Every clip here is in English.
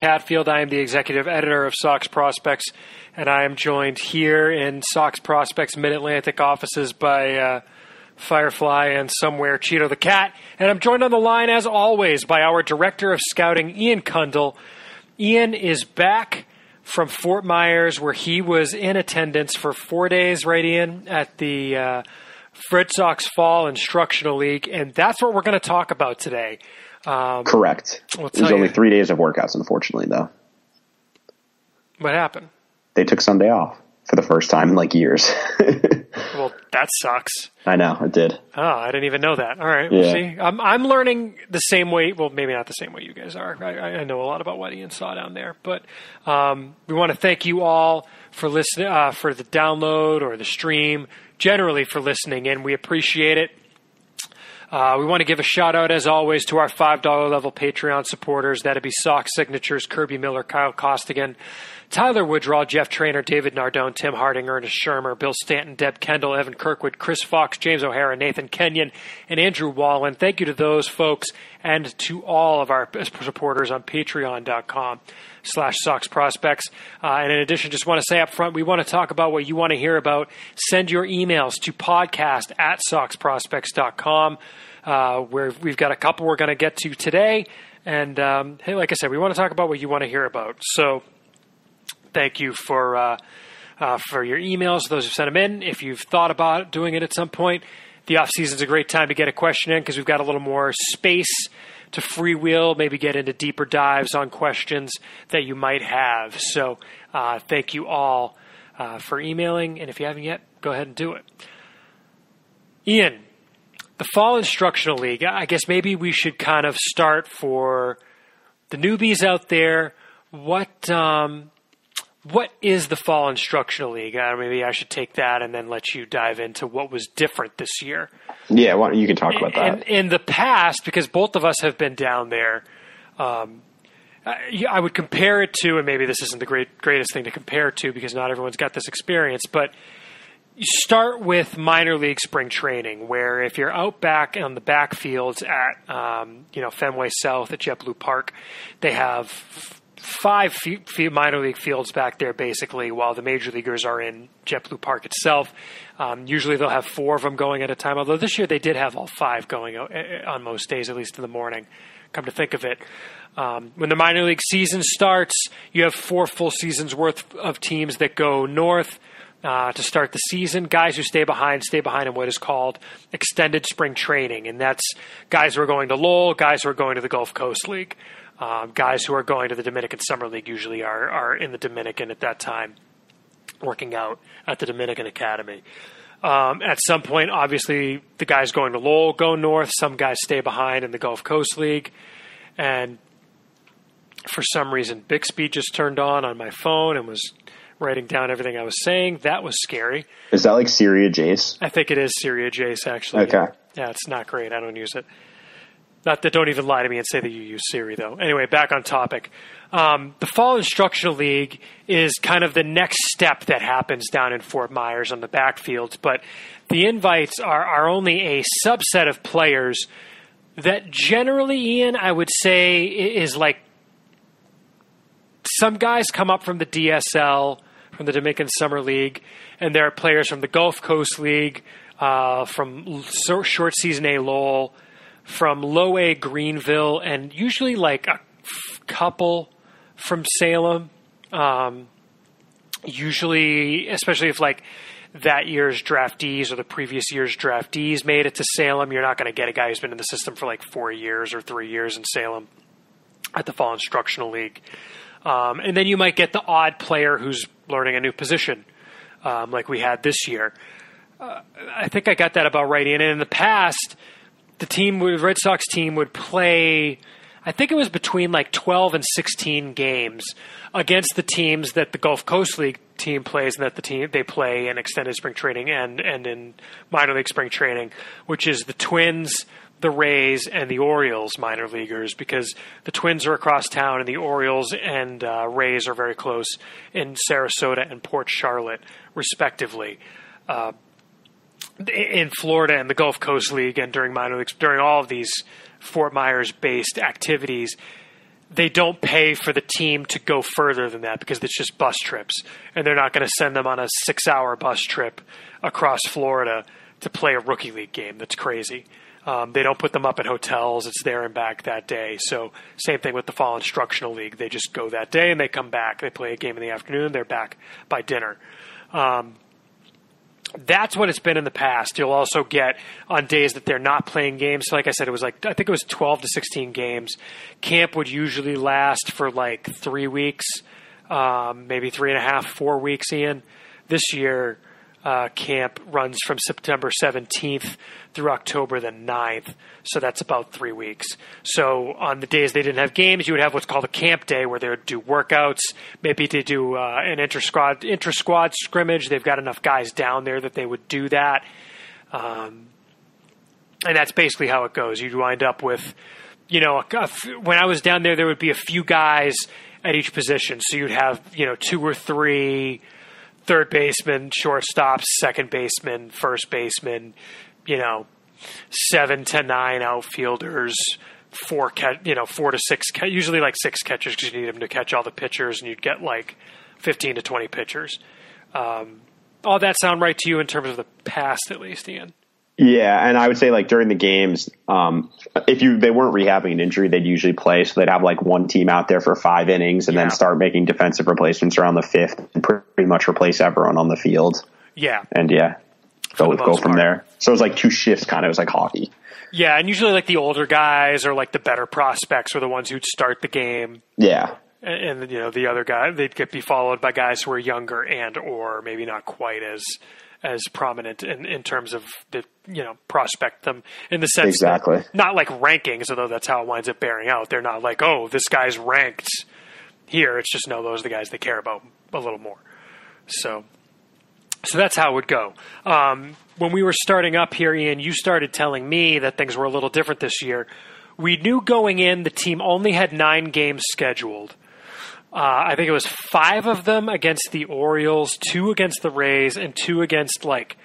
Hatfield. I am the executive editor of Sox Prospects, and I am joined here in Sox Prospects Mid-Atlantic offices by Firefly and somewhere Cheeto the Cat. And I'm joined on the line, as always, by our director of scouting, Ian Kundle. Ian is back from Fort Myers, where he was in attendance for 4 days, right, Ian, at the Red Sox Fall Instructional League, and that's what we're going to talk about today. Correct. There's only 3 days of workouts, unfortunately, though. What happened? They took Sunday off for the first time in like years. Well, that sucks. I know, it did. Oh, I didn't even know that. All right, yeah. We'll see. I'm learning the same way. Well, maybe not the same way you guys are. I know a lot about what Ian saw down there, but we want to thank you all for listening, for the download or the stream, generally for listening in. We appreciate it. We want to give a shout-out, as always, to our $5 level Patreon supporters. That'd be Sox Signatures, Kirby Miller, Kyle Costigan, Tyler Woodrow, Jeff Trainer, David Nardone, Tim Harding, Ernest Shermer, Bill Stanton, Deb Kendall, Evan Kirkwood, Chris Fox, James O'Hara, Nathan Kenyon, and Andrew Wallen. Thank you to those folks and to all of our supporters on patreon.com/Sox Prospects. And in addition, just want to say up front, we want to talk about what you want to hear about. Send your emails to podcast@soxprospects.com, where we've got a couple we're going to get to today. And hey, like I said, we want to talk about what you want to hear about. So thank you for your emails, those who sent them in. If you've thought about doing it at some point, the off-season is a great time to get a question in because we've got a little more space to freewheel, maybe get into deeper dives on questions that you might have. So thank you all for emailing, and if you haven't yet, go ahead and do it. Ian, the Fall Instructional League, I guess maybe we should kind of start for the newbies out there. What is the Fall Instructional League? Maybe I should take that and then let you dive into what was different this year. Yeah, well, you can talk about that. In the past, because both of us have been down there, I would compare it to, and maybe this isn't the greatest thing to compare it to because not everyone's got this experience, but you start with minor league spring training, where if you're out back on the backfields at Fenway South at JetBlue Park, they have 5 minor league fields back there, basically, while the major leaguers are in JetBlue Park itself. Usually they'll have 4 of them going at a time, although this year they did have all 5 going on most days, at least in the morning, come to think of it. When the minor league season starts, you have 4 full seasons worth of teams that go north to start the season. Guys who stay behind in what is called extended spring training, and that's guys who are going to Lowell, guys who are going to the Gulf Coast League. Guys who are going to the Dominican Summer League usually are in the Dominican at that time, working out at the Dominican Academy. At some point, obviously, the guys going to Lowell go north. Some guys stay behind in the Gulf Coast League. And for some reason, Bixby just turned on my phone and was writing down everything I was saying. That was scary. Is that like Syria Jace? I think it is Syria Jace, actually. Okay. Yeah, it's not great. I don't use it. Not that, don't even lie to me and say that you use Siri, though. Anyway, back on topic. The Fall Instructional League is kind of the next step that happens down in Fort Myers on the backfields, but the invites are only a subset of players that generally, Ian, I would say is like some guys come up from the DSL, from the Dominican Summer League, and there are players from the Gulf Coast League, from short season A Lowell, from low A Greenville, and usually like a couple from Salem. Usually, especially if like that year's draftees or the previous year's draftees made it to Salem, you're not going to get a guy who's been in the system for like 4 years or 3 years in Salem at the Fall Instructional League. And then you might get the odd player who's learning a new position, like we had this year. I think I got that about right. And in the past, the Red Sox team would play, I think it was between like 12 and 16 games against the teams that the Gulf Coast League team plays and that they play in extended spring training and in minor league spring training, which is the Twins, the Rays, and the Orioles minor leaguers, because the Twins are across town and the Orioles and Rays are very close in Sarasota and Port Charlotte, respectively. In Florida and the Gulf Coast League and during minor leagues, during all of these Fort Myers-based activities, they don't pay for the team to go further than that because it's just bus trips, and they're not going to send them on a 6-hour bus trip across Florida to play a rookie league game. That's crazy. They don't put them up at hotels. It's there and back that day. So same thing with the fall instructional league. They just go that day and they come back. They play a game in the afternoon. They're back by dinner. That's what it's been in the past. You'll also get on days that they're not playing games. So like I said, I think it was 12 to 16 games. Camp would usually last for like 3 weeks, maybe 3.5, 4 weeks, Ian. This year, camp runs from September 17th through October the 9th. So that's about 3 weeks. So on the days they didn't have games, you would have what's called a camp day where they would do workouts. Maybe they do an inter-squad scrimmage. They've got enough guys down there that they would do that. And that's basically how it goes. You'd wind up with, when I was down there would be a few guys at each position. So you'd have, 2 or 3 third baseman, shortstop, second baseman, first baseman, 7 to 9 outfielders, 4 to 6, usually like 6 catchers because you need them to catch all the pitchers, and you'd get like 15 to 20 pitchers. All that sound right to you in terms of the past, at least, Ian? Yeah, and I would say like during the games, if they weren't rehabbing an injury, they'd usually play. So they'd have like one team out there for 5 innings and then start making defensive replacements around the 5th and pretty much replace everyone on the field. Yeah. And go from there. So it was like 2 shifts kind of. It was like hockey. Yeah, and usually like the older guys or like the better prospects were the ones who'd start the game. Yeah. And the other guy, they'd be followed by guys who were younger and or maybe not quite as prominent in terms of the, prospect them in the sense exactly. That, not like rankings, although that's how it winds up bearing out. They're not like, oh, this guy's ranked here. It's just, no, those are the guys they care about a little more. So that's how it would go. When we were starting up here, Ian, you started telling me that things were a little different this year. We knew going in the team only had 9 games scheduled. I think it was 5 of them against the Orioles, 2 against the Rays, and 2 against like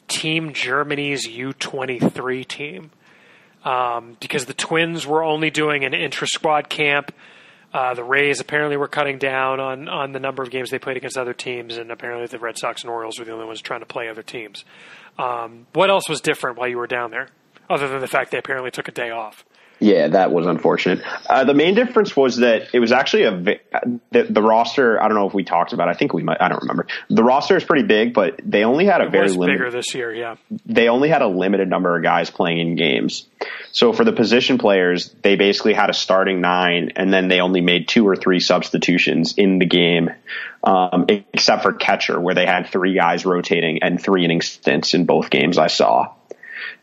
Team Germany's U23 team. Because the Twins were only doing an intra-squad camp. The Rays apparently were cutting down on the number of games they played against other teams, and apparently the Red Sox and Orioles were the only ones trying to play other teams. What else was different while you were down there, other than the fact they apparently took a day off? Yeah, that was unfortunate. The main difference was that it was actually the roster. I don't know if we talked about it. I think we might. I don't remember. The roster is pretty big, but they only had bigger this year. Yeah, they only had a limited number of guys playing in games. So for the position players, they basically had a starting 9, and then they only made 2 or 3 substitutions in the game, except for catcher, where they had 3 guys rotating and 3 inning stints in both games I saw.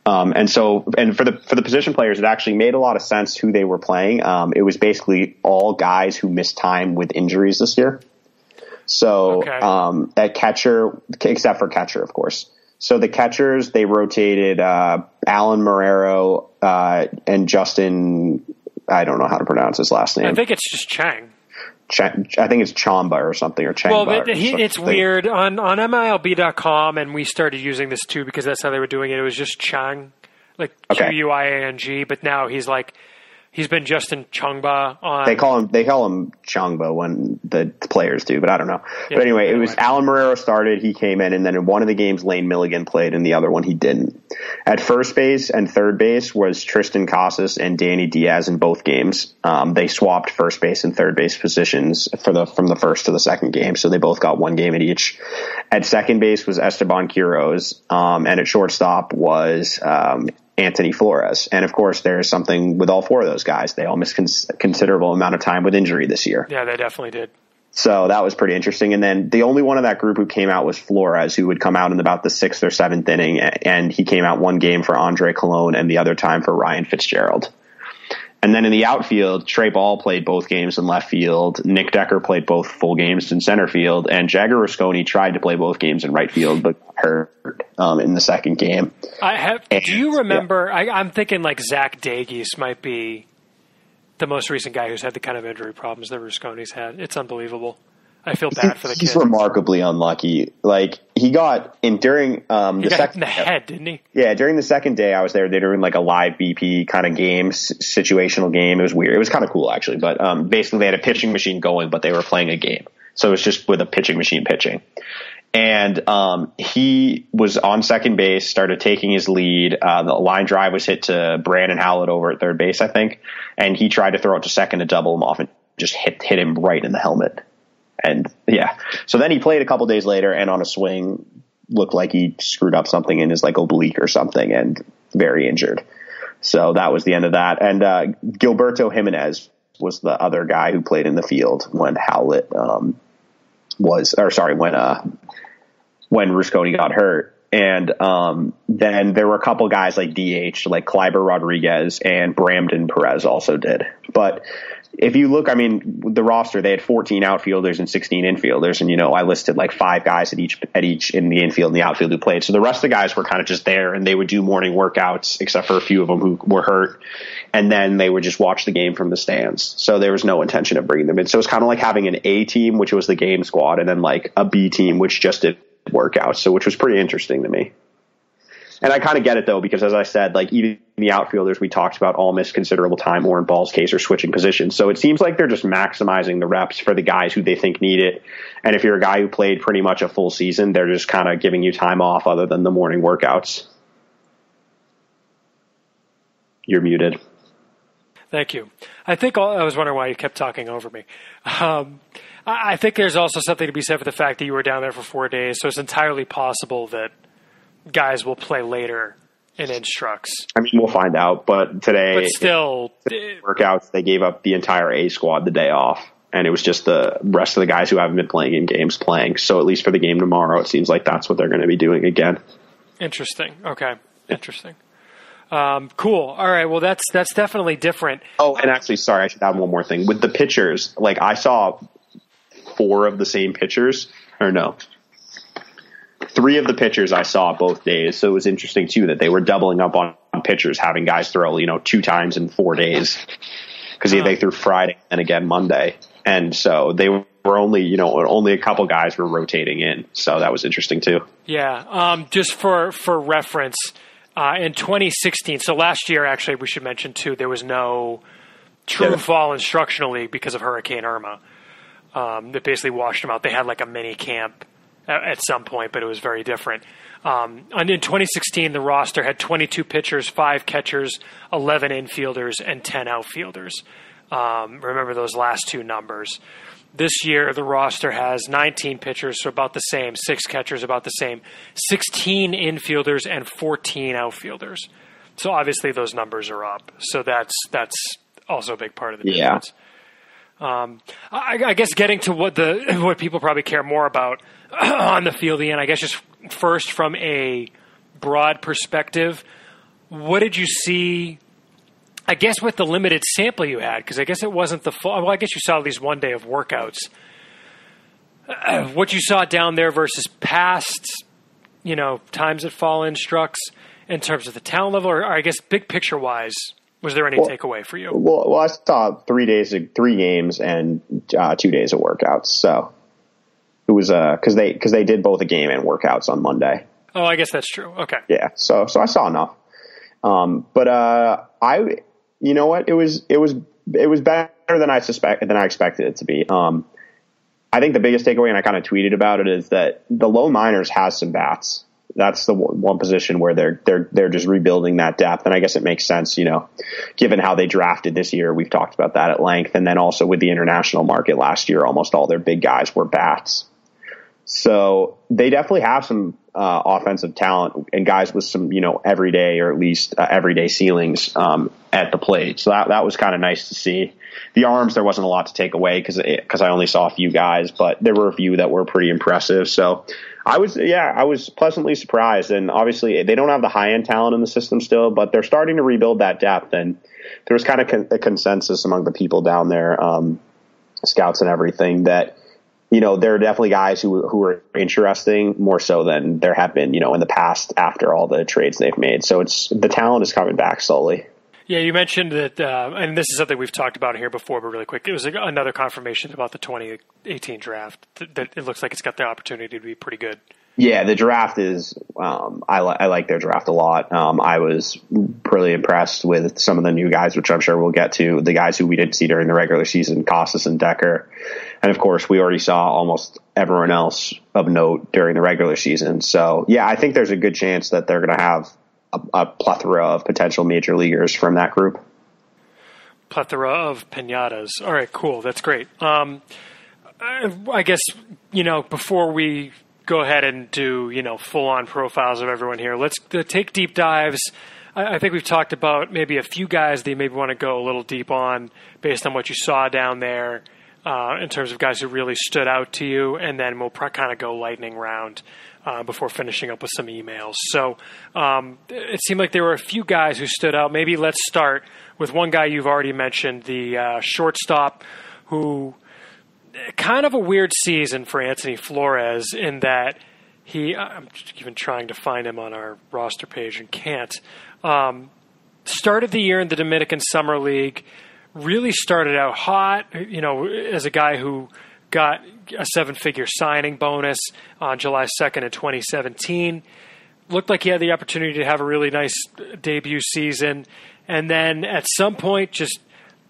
And for the position players, it actually made a lot of sense who they were playing. It was basically all guys who missed time with injuries this year. So, at catcher, except for catcher, of course. So the catchers, they rotated, Alan Marrero, and Justin, I don't know how to pronounce his last name. I think it's just Chang. I think it's Chamba or something, or Changba. Well, it's weird. On MILB.com, and we started using this too because that's how they were doing it. It was just Chang, like Q-U-I-A-G, but now he's been Justin Changba on. They call him Changba when the players do, but I don't know. Yeah, but anyway, it was Alan Marrero started. He came in, and then in one of the games, Lane Milligan played, and the other one he didn't. At first base and third base was Tristan Casas and Danny Diaz in both games. They swapped first base and third base positions from the first to the second game, so they both got 1 game at each. At second base was Esteban Quiroz, and at shortstop was Anthony Flores. And of course, there's something with all 4 of those guys. They all missed considerable amount of time with injury this year. Yeah, they definitely did. So that was pretty interesting. And then the only one of that group who came out was Flores, who would come out in about the 6th or 7th inning. And he came out 1 game for Andre Colon and the other time for Ryan Fitzgerald. And then in the outfield, Trey Ball played both games in left field. Nick Decker played both full games in center field. And Jagger Rusconi tried to play both games in right field, but hurt in the second game. Do you remember? Yeah. I'm thinking like Zach Dagies might be the most recent guy who's had the kind of injury problems that Rusconi's had. It's unbelievable. I feel bad for the kid. He's remarkably unlucky. Like he got in during he got hit in the head, didn't he? Yeah, during the second day I was there, they were doing like a live BP kind of game, situational game. It was weird. It was kind of cool actually, but basically they had a pitching machine going, but they were playing a game. So it was just with a pitching machine pitching. And he was on second base, started taking his lead. The line drive was hit to Brandon Howlett over at third base, I think. And he tried to throw it to second to double him off and just hit him right in the helmet. And yeah, so then he played a couple days later and on a swing looked like he screwed up something in his like oblique or something and very injured. So that was the end of that. And Gilberto Jimenez was the other guy who played in the field when Howlett when Rusconi got hurt. And then there were a couple guys like DH, like Kleiber Rodriguez and Bramden Perez also did. But if you look, I mean, the roster, they had 14 outfielders and 16 infielders. And, you know, I listed like 5 guys at each in the infield and the outfield who played. So the rest of the guys were kind of just there and they would do morning workouts, except for a few of them who were hurt. And then they would just watch the game from the stands. So there was no intention of bringing them in. So it's kind of like having an A team, which was the game squad, and then like a B team, which just did workouts. So which was pretty interesting to me. And I kind of get it though, because as I said, like even the outfielders we talked about all missed considerable time, or in Ball's case, or switching positions. So it seems like they're just maximizing the reps for the guys who they think need it. And if you're a guy who played pretty much a full season, they're just kind of giving you time off other than the morning workouts. You're muted. Thank you. I was wondering why you kept talking over me. I think there's also something to be said for the fact that you were down there for 4 days, so it's entirely possible that guys will play later in instructs. I mean, we'll find out, but today, but still, workouts, they gave up the entire A squad the day off, and it was just the rest of the guys who haven't been playing in games playing. So at least for the game tomorrow, it seems like that's what they're going to be doing again. Interesting. Okay. Interesting. Cool. All right. Well, that's definitely different. Oh, and actually, sorry, I should add one more thing. With the pitchers, like I saw 4 of the same pitchers, or no, 3 of the pitchers I saw both days. So it was interesting too that they were doubling up on pitchers, having guys throw, 2 times in 4 days, because they threw Friday and again Monday. And so they were only, only a couple guys were rotating in. So that was interesting too. Yeah. Just for reference, in 2016, so last year, actually, we should mention too, there was no true fall instructional league because of Hurricane Irma. That basically washed them out. They had like a mini camp at some point, but it was very different. And in 2016, the roster had 22 pitchers, 5 catchers, 11 infielders, and 10 outfielders. Remember those last 2 numbers. This year, the roster has 19 pitchers, so about the same, 6 catchers, about the same, 16 infielders, and 14 outfielders. So obviously those numbers are up. So that's also a big part of the difference. I guess getting to what people probably care more about on the field, Ian, I guess just first from a broad perspective, what did you see, I guess, with the limited sample you had? Because I guess it wasn't the full, well, I guess you saw at least one day of workouts. What you saw down there versus past, times at fall instructs in terms of the talent level, or I guess big picture wise, was there any takeaway for you? Well, I saw 3 games and 2 days of workouts. So it was because they did both a game and workouts on Monday. Oh, I guess that's true. Okay. Yeah. So I saw enough. But you know what? It was better than I expected it to be. I think the biggest takeaway, and I kind of tweeted about it, is that the low minors has some bats. That's the one position where they're just rebuilding that depth. And I guess it makes sense, given how they drafted this year. We've talked about that at length. And then also with the international market last year, almost all their big guys were bats. So they definitely have some offensive talent and guys with some, everyday or at least everyday ceilings at the plate. So that was kind of nice to see. The arms, there wasn't a lot to take away because I only saw a few guys, but there were a few that were pretty impressive. So I was pleasantly surprised. And obviously they don't have the high end talent in the system still, but they're starting to rebuild that depth. And there was kind of a consensus among the people down there, scouts and everything, that there are definitely guys who are interesting more so than there have been, in the past after all the trades they've made. So the talent is coming back slowly. Yeah, you mentioned that, and this is something we've talked about here before, but really quick, it was another confirmation about the 2018 draft that it looks like it's got the opportunity to be pretty good. Yeah, the draft is. I like their draft a lot. I was really impressed with some of the new guys, which I'm sure we'll get to. The guys who we didn't see during the regular season, Costas and Decker, and of course we already saw almost everyone else of note during the regular season. So yeah, I think there's a good chance that they're going to have a plethora of potential major leaguers from that group. Plethora of pinatas. All right, cool. That's great. I guess before we go ahead and do, full-on profiles of everyone here. Let's take deep dives. I think we've talked about maybe a few guys that you maybe want to go a little deep on based on what you saw down there in terms of guys who really stood out to you, and then we'll kind of go lightning round before finishing up with some emails. So it seemed like there were a few guys who stood out. Maybe let's start with one guy you've already mentioned, the shortstop, who kind of a weird season for Anthony Flores in that I'm even trying to find him on our roster page and can't. Started the year in the Dominican Summer League, really started out hot, as a guy who got a 7-figure signing bonus on July 2nd in 2017. Looked like he had the opportunity to have a really nice debut season, and then at some point just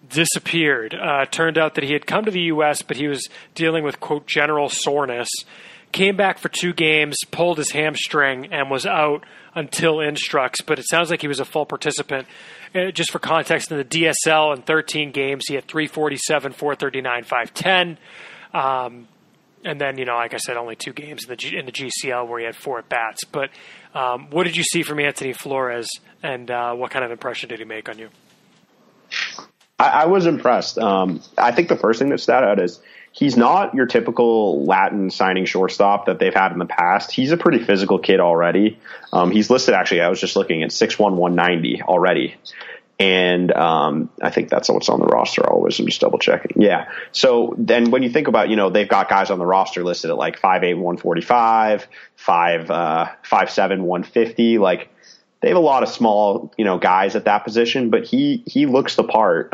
disappeared. Turned out that he had come to the U.S., but he was dealing with, quote, general soreness. Came back for 2 games, pulled his hamstring, and was out until instructs. But it sounds like he was a full participant. Just for context, in the DSL in 13 games, he had 347, 439, 510. And then, like I said, only 2 games in the GCL where he had 4 at-bats. But what did you see from Anthony Flores, and what kind of impression did he make on you? I was impressed. I think the first thing that stood out is he's not your typical Latin signing shortstop that they've had in the past. He's a pretty physical kid already. He's listed, actually, I was just looking at 6'1", 190 already. And I think that's what's on the roster always. I'm just double checking. Yeah. So then when you think about, they've got guys on the roster listed at like 5'8", 145, 5'7", 150, like, they have a lot of small, guys at that position, but he looks the part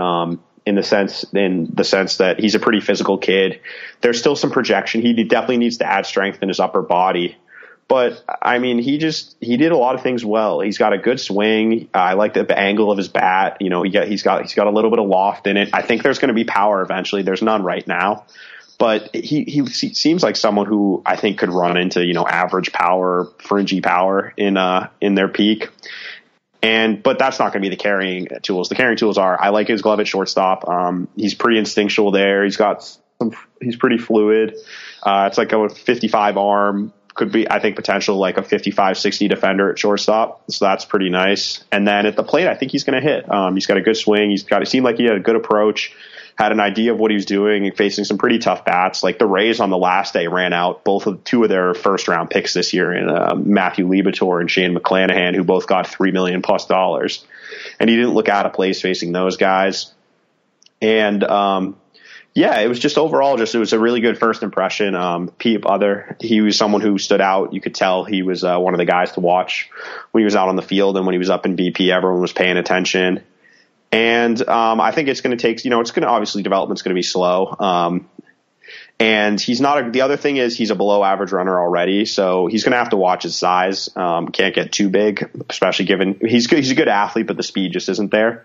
in the sense that he's a pretty physical kid. There's still some projection. He definitely needs to add strength in his upper body, but I mean, he did a lot of things well. He's got a good swing. I like the angle of his bat. He's got a little bit of loft in it. I think there's going to be power eventually. There's none right now. But he seems like someone who I think could run into, average power, fringy power in their peak. But that's not going to be the carrying tools. The carrying tools are, I like his glove at shortstop. He's pretty instinctual there. He's pretty fluid. It's like a 55 arm, could be, I think, potential like a 55, 60 defender at shortstop. So that's pretty nice. And then at the plate, I think he's going to hit. He's got a good swing. It seemed like he had a good approach. Had an idea of what he was doing and facing some pretty tough bats. Like the Rays on the last day ran out 2 of their first round picks this year in Matthew Libator and Shane McClanahan, who both got $3 million plus. And he didn't look out of place facing those guys. And it was just overall it was a really good first impression. He was someone who stood out. You could tell he was one of the guys to watch when he was out on the field, and when he was up in BP, everyone was paying attention. And I think it's going to take, obviously development's going to be slow. And he's not the other thing is he's a below average runner already, so he's going to have to watch his size. Can't get too big, especially given he's a good athlete, but the speed just isn't there.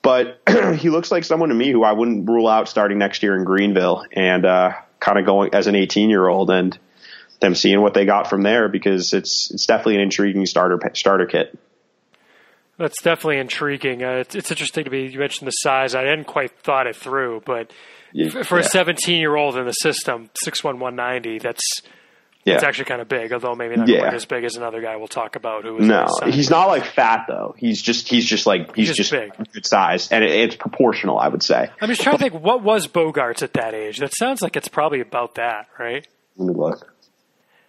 But he looks like someone to me who I wouldn't rule out starting next year in Greenville and kind of going as an 18-year-old and them seeing what they got from there, because it's definitely an intriguing starter kit. That's definitely intriguing. It's interesting you mentioned the size. I hadn't quite thought it through, but for a 17-year-old in the system, 6'1", 190, that's actually kind of big, although maybe not quite as big as another guy we'll talk about who is. No, he's not like fat though. He's just big, good size, and it's proportional, I would say. I'm just trying to think, what was Bogarts at that age? That sounds like it's probably about that, right? Let me look.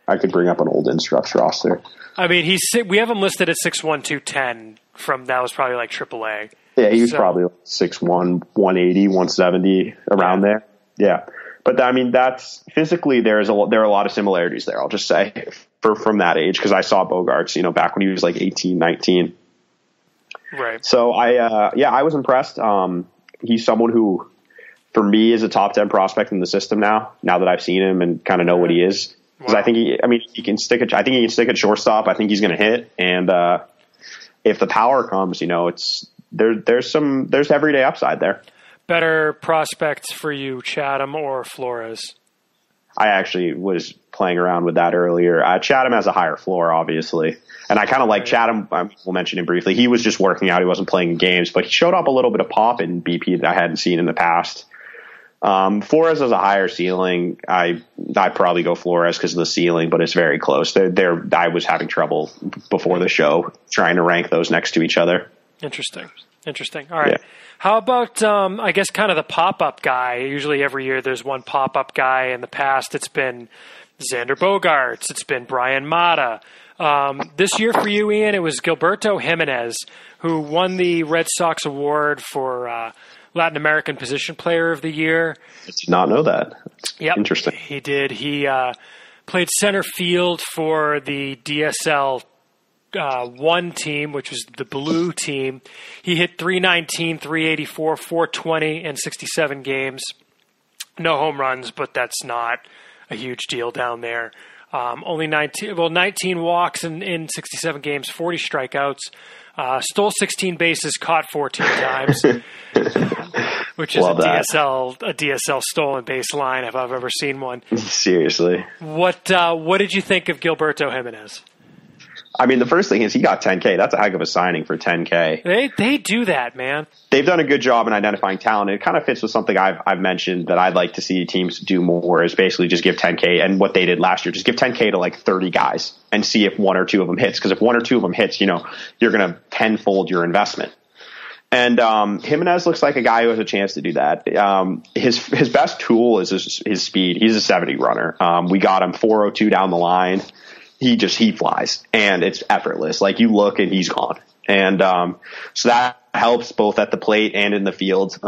I could bring up an old Instructs roster. I mean, we have him listed at 6'1", 210. That was probably like AAA. Yeah, he was probably 6'1", 180, 170, around there. Yeah. But I mean, that's physically there are a lot of similarities there, I'll just say, from that age, because I saw Bogarts, back when he was like 18, 19. Right. So I was impressed. He's someone who, for me, is a top 10 prospect in the system now that I've seen him and kind of know what he is. Because I think he can stick it. I think he can stick at shortstop. I think he's going to hit. And if the power comes, there's everyday upside there. Better prospects for you, Chatham or Flores? I actually was playing around with that earlier. Chatham has a higher floor, obviously. And I kind of like Chatham. We'll mention him briefly. He was just working out. He wasn't playing in games, but he showed up a little bit of pop in BP that I hadn't seen in the past. Flores has a higher ceiling. I'd probably go Flores because of the ceiling, but it's very close. I was having trouble before the show trying to rank those next to each other. Interesting. All right. Yeah. How about, I guess, kind of the pop-up guy? Usually every year there's one pop-up guy. In the past, it's been Xander Bogaerts. It's been Brian Mata. This year for you, Ian, it was Gilberto Jimenez, who won the Red Sox award for Latin American Position Player of the Year. I did not know that. Yep. Interesting. He did. He played center field for the DSL one team, which was the blue team. He hit 319, 384, 420 in 67 games. No home runs, but that's not a huge deal down there. Only 19 walks in 67 games, 40 strikeouts. Stole 16 bases, caught 14 times, which is a DSL stolen base line if I've ever seen one. Seriously. What did you think of Gilberto Jimenez? I mean, the first thing is he got 10K. That's a heck of a signing for 10K. They do that, man. They've done a good job in identifying talent. It kind of fits with something I've mentioned that I'd like to see teams do more is basically just give 10K. And what they did last year, just give 10K to like 30 guys and see if one or two of them hits. Because if one or two of them hits, you're going to tenfold your investment. And Jimenez looks like a guy who has a chance to do that. His best tool is his speed. He's a 70 runner. We got him 402 down the line. He flies and it's effortless. Like you look and he's gone. And, so that helps both at the plate and in the field.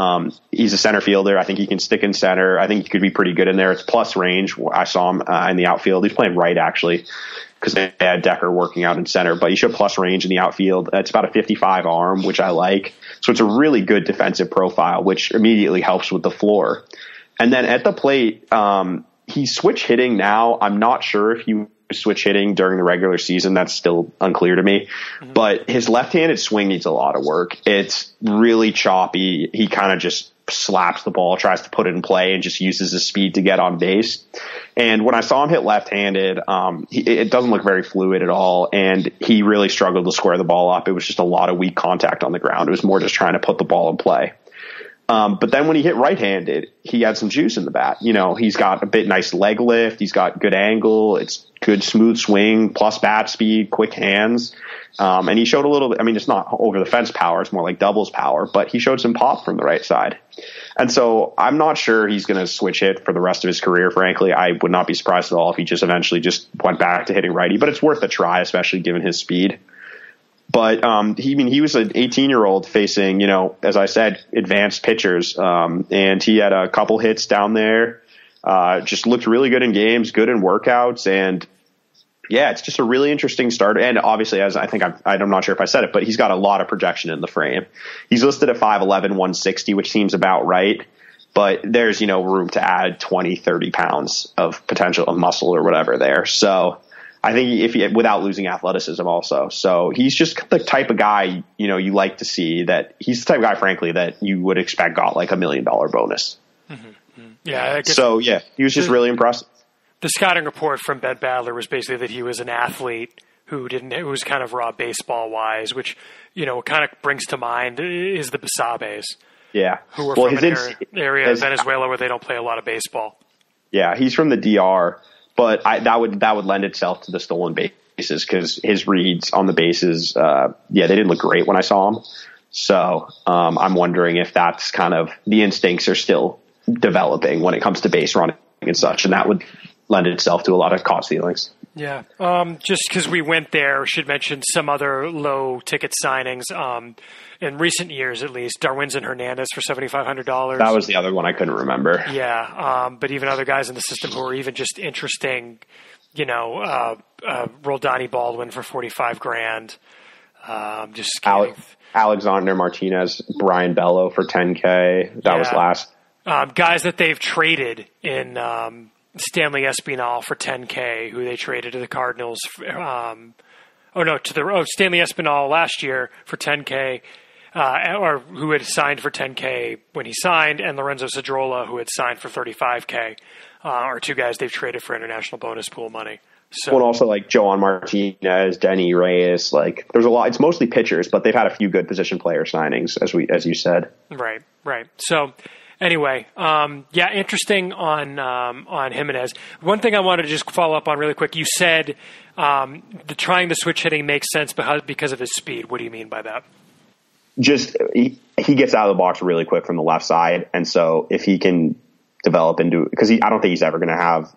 He's a center fielder. I think he can stick in center. I think he could be pretty good in there. It's plus range. I saw him in the outfield. He's playing right actually because they had Decker working out in center, but he showed plus range in the outfield. It's about a 55 arm, which I like. So it's a really good defensive profile, which immediately helps with the floor. And then at the plate, he's switch hitting now. I'm not sure if he switch hitting during the regular season. That's still unclear to me. Mm-hmm. But his left-handed swing needs a lot of work. It's really choppy. He kind of just slaps the ball, tries to put it in play, and just uses his speed to get on base. And when I saw him hit left-handed, it doesn't look very fluid at all, and he really struggled to square the ball up. It was just a lot of weak contact on the ground. It was more just trying to put the ball in play. But then when he hit right-handed, he had some juice in the bat. He's got a bit nice leg lift. He's got good angle. It's good smooth swing, plus bat speed, quick hands. And he showed a little bit, it's not over the fence power. It's more like doubles power, but he showed some pop from the right side. And so I'm not sure he's going to switch hit for the rest of his career. Frankly, I would not be surprised at all if he just eventually just went back to hitting righty, but it's worth a try, especially given his speed. But he was an 18-year-old facing, as I said, advanced pitchers, and he had a couple hits down there. Just looked really good in games, good in workouts, and yeah, it's just a really interesting start. And obviously, as I think I'm not sure if I said it, but he's got a lot of projection in the frame. He's listed at 5'11", 160, which seems about right. But there's room to add 20, 30 pounds of potential of muscle or whatever there. So I think without losing athleticism also. So he's just the type of guy, you like to see that he's the type of guy, frankly, that you would expect got like $1 million bonus. Mm-hmm. Yeah. So yeah, he was just really impressive. The scouting report from Ben Badler was basically that he was an athlete who was kind of raw baseball wise, which, kind of brings to mind is the Basabes. Yeah. Who are from an area of Venezuela where they don't play a lot of baseball. Yeah. He's from the DR. But that would lend itself to the stolen bases because his reads on the bases, they didn't look great when I saw him. So I'm wondering if that's kind of the instincts are still developing when it comes to base running and such, and that would lend itself to a lot of caught stealings. Yeah. Just because we went there, we should mention some other low ticket signings. In recent years, at least, Darwinzon Hernandez for $7,500. That was the other one I couldn't remember. Yeah. But even other guys in the system who are even just interesting, Roldani Baldwin for $45,000. Alexander Martinez, Brian Bello for $10K. That was last. Guys that they've traded in Stanley Espinal for $10K, who they traded to the Cardinals. Stanley Espinal last year for $10K, or who had signed for $10K when he signed, and Lorenzo Cedrola, who had signed for $35K, are two guys they've traded for international bonus pool money. So, well, and also like Joan Martinez, Denny Reyes, like there's a lot. It's mostly pitchers, but they've had a few good position player signings, as you said. Right. So anyway, interesting on Jimenez. One thing I wanted to just follow up on really quick. You said trying the switch hitting makes sense because of his speed. What do you mean by that? Just he gets out of the box really quick from the left side, and so if he can develop into, because I don't think he's ever going to have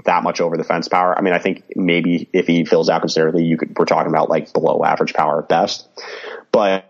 that much over the fence power. I mean, I think maybe if he fills out considerably, we're talking about like below average power at best. But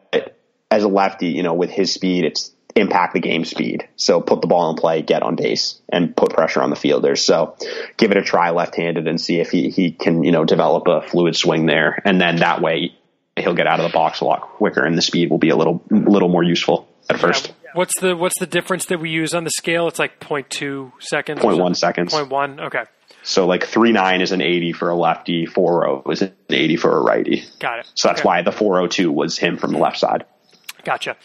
as a lefty, with his speed, it's impact the game speed. So put the ball in play, get on base, and put pressure on the fielders. So give it a try left-handed and see if he can, develop a fluid swing there. And then that way he'll get out of the box a lot quicker and the speed will be a little more useful at first. What's the difference that we use on the scale? It's like 0.2 seconds. 0.1 seconds. 0.1. Okay. So like 3.9 is an 80 for a lefty, 4.0 is an 80 for a righty. Got it. So that's why the 4.02 was him from the left side. Gotcha.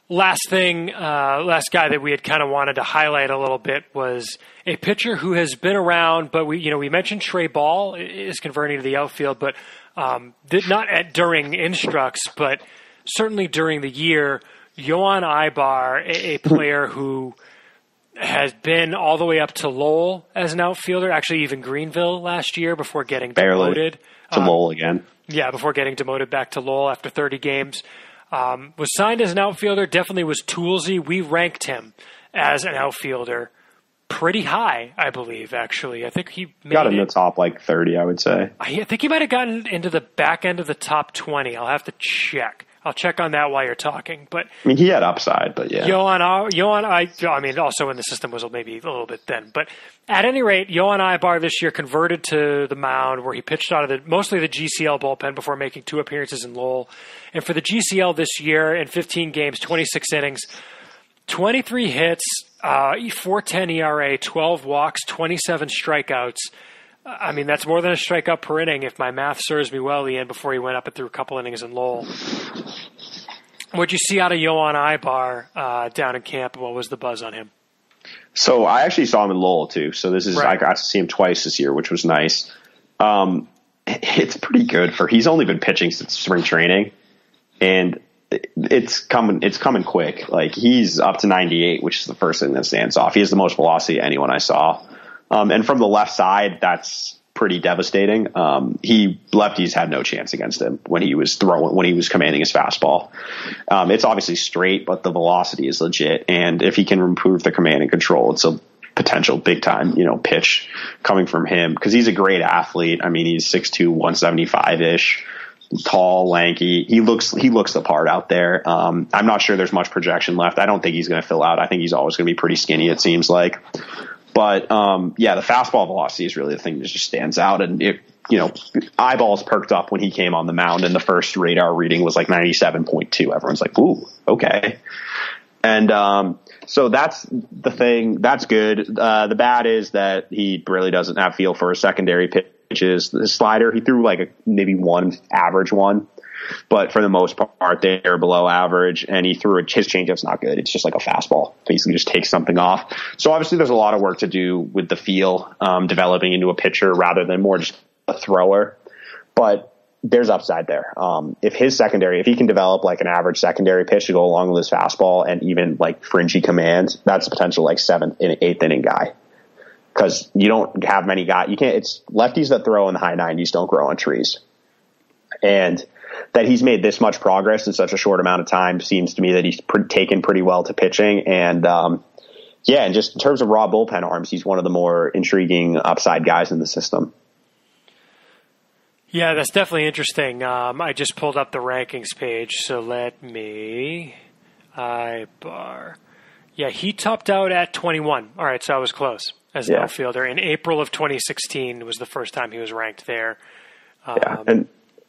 Last guy that we had kind of wanted to highlight a little bit was a pitcher who has been around, but we mentioned Trey Ball is converting to the outfield, but not during instructs, but certainly during the year. Yohan Ibar, a player who has been all the way up to Lowell as an outfielder, actually even Greenville last year before getting demoted. To Lowell again. Yeah, before getting demoted back to Lowell after 30 games. Was signed as an outfielder, definitely was toolsy. We ranked him as an outfielder pretty high, I believe, actually. I think he got in the top like 30, I would say. I think he might have gotten into the back end of the top 20. I'll have to check. I'll check on that while you're talking. But I mean, he had upside, but yeah. Yohan, also in the system was maybe a little bit thin. But at any rate, Yohan Ibar this year converted to the mound where he pitched out of mostly the GCL bullpen before making 2 appearances in Lowell. And for the GCL this year, in 15 games, 26 innings, 23 hits, 4.10 ERA, 12 walks, 27 strikeouts. I mean, that's more than a strikeout per inning if my math serves me well, Ian, before he went up and threw a couple innings in Lowell. What'd you see out of Yohan Ibar down in camp, and what was the buzz on him? So I actually saw him in Lowell, too. So I got to see him twice this year, which was nice. It's pretty good he's only been pitching since spring training, and it's coming quick. Like, he's up to 98, which is the first thing that stands off. He has the most velocity of anyone I saw. And from the left side, that's pretty devastating. Lefties had no chance against him when he was commanding his fastball. It's obviously straight, but the velocity is legit. And if he can improve the command and control, it's a potential big time, pitch coming from him, because he's a great athlete. I mean, he's 6'2", 175-ish, tall, lanky. He looks the part out there. I'm not sure there's much projection left. I don't think he's going to fill out. I think he's always going to be pretty skinny, it seems like. But, the fastball velocity is really the thing that just stands out. And eyeballs perked up when he came on the mound, and the first radar reading was like 97.2. Everyone's like, ooh, okay. And so that's the thing. That's good. The bad is that he really doesn't have feel for his secondary pitches. The slider, he threw like maybe one average one. But for the most part, they're below average, and he threw his changeup's not good. It's just like a fastball. Basically just takes something off. So obviously there's a lot of work to do with the feel, developing into a pitcher rather than more just a thrower. But there's upside there. If he can develop like an average secondary pitch to go along with his fastball and even like fringy command, that's a potential like 7th and 8th inning guy. Because you don't have many guys. It's lefties that throw in the high 90s don't grow on trees. And that he's made this much progress in such a short amount of time seems to me that he's taken pretty well to pitching. And and just in terms of raw bullpen arms, he's one of the more intriguing upside guys in the system. Yeah, that's definitely interesting. I just pulled up the rankings page, so let me Ibar. Yeah, he topped out at 21. All right, so I was close as an outfielder. In April of 2016 was the first time he was ranked there.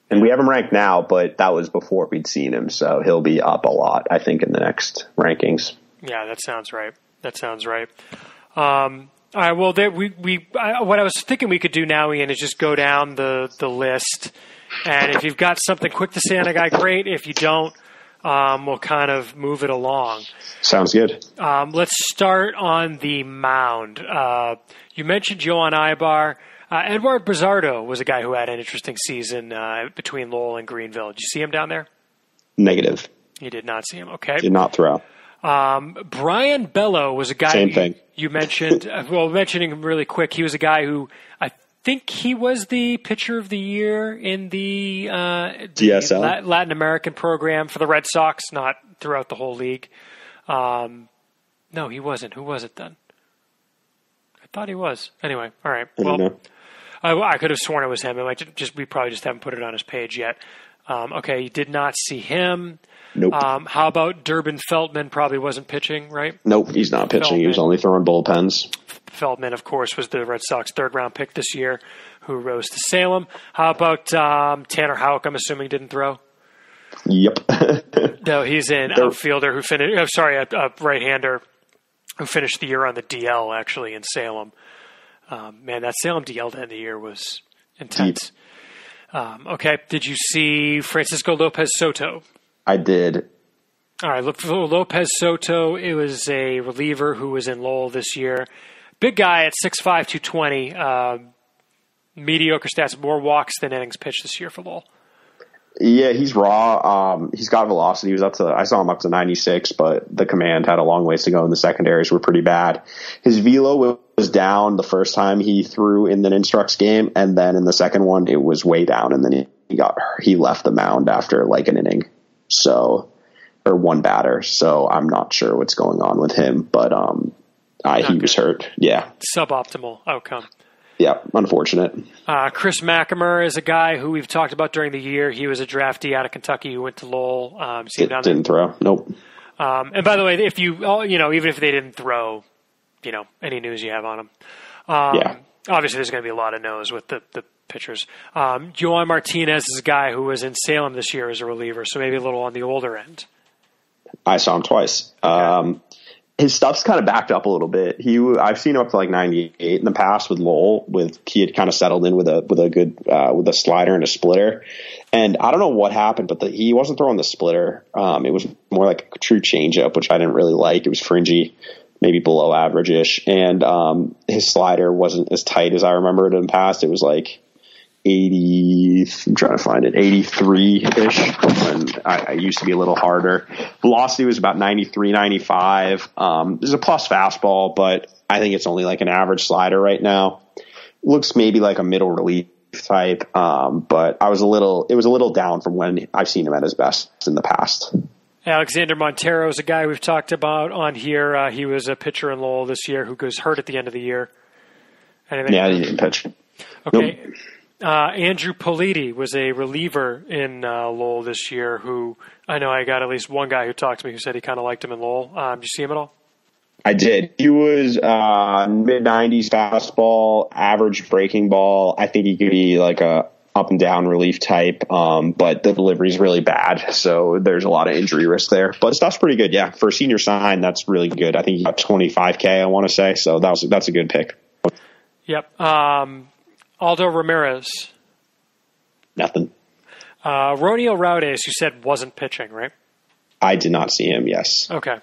And we have him ranked now, but that was before we'd seen him, so he'll be up a lot, I think, in the next rankings. Yeah, that sounds right. All right. Well, what I was thinking we could do now, Ian, is just go down the list, and if you've got something quick to say on a guy, great. If you don't, we'll kind of move it along. Sounds good. Let's start on the mound. You mentioned Johan Ibar. Edward Brizardo was a guy who had an interesting season between Lowell and Greenville. Did you see him down there? Negative. You did not see him. Okay. Did not throw. Brian Bello was a guy. Same thing. You mentioned. Mentioning him really quick, he was a guy who I think he was the pitcher of the year in the DSL Latin American program for the Red Sox, not throughout the whole league. No, he wasn't. Who was it then? I thought he was. Anyway, all right. Well, I could have sworn it was him. We probably just haven't put it on his page yet. Okay, you did not see him. Nope. How about Durbin Feldman? Probably wasn't pitching, right? Nope, he's not pitching. Feldman. He was only throwing bullpens. Feldman, of course, was the Red Sox third-round pick this year who rose to Salem. How about Tanner Houck? I'm assuming didn't throw? Yep. No, he's an outfielder who finished – a right-hander who finished the year on the DL, actually, in Salem. Man, that Salem DL to end the year was intense. Okay, did you see Francisco Lopez Soto? I did. All right, look for Lopez Soto. It was a reliever who was in Lowell this year. Big guy at 6'5", 220. Mediocre stats, more walks than innings pitched this year for Lowell. Yeah, he's raw. He's got velocity. I saw him up to 96, but the command had a long ways to go, and the secondaries were pretty bad. His velo was down the first time he threw in the Instructs game, and then in the second one it was way down, and then he left the mound after like an inning. Or one batter. So I'm not sure what's going on with him, but he was hurt. Yeah. Suboptimal outcome. Yeah, unfortunate. Chris McAmer is a guy who we've talked about during the year. He was a draftee out of Kentucky who went to Lowell. Didn't throw. Nope. And by the way, if even if they didn't throw, any news you have on them. Obviously there's going to be a lot of no's with the pitchers. Joan Martinez is a guy who was in Salem this year as a reliever, so maybe a little on the older end. I saw him twice. Okay. His stuff's kind of backed up a little bit. I've seen him up to like 98 in the past with Lowell. He had kind of settled in with a good with a slider and a splitter. And I don't know what happened, but he wasn't throwing the splitter. It was more like a true changeup, which I didn't really like. It was fringy, maybe below average-ish. And his slider wasn't as tight as I remember it in the past. It was like 83-ish, and I used to be a little harder. Velocity was about 93, 95. There's a plus fastball, but I think it's only like an average slider right now. Looks maybe like a middle relief type, but it was a little down from when I've seen him at his best in the past. Alexander Montero is a guy we've talked about on here. He was a pitcher in Lowell this year who goes hurt at the end of the year. Anything? Yeah, he didn't pitch. Okay. Nope. Andrew Politi was a reliever in Lowell this year who I know I got at least one guy who talked to me who said he kind of liked him in Lowell. Did you see him at all? I did. He was mid-90s fastball, average breaking ball. I think he could be like a up and down relief type, but the delivery is really bad, so there's a lot of injury risk there. But stuff's pretty good, yeah. For a senior sign, that's really good. I think he got $25K, I want to say, so that's a good pick. Yep. Aldo Ramirez. Nothing. Ronio Raudes, you said wasn't pitching, right? I did not see him, yes. Okay.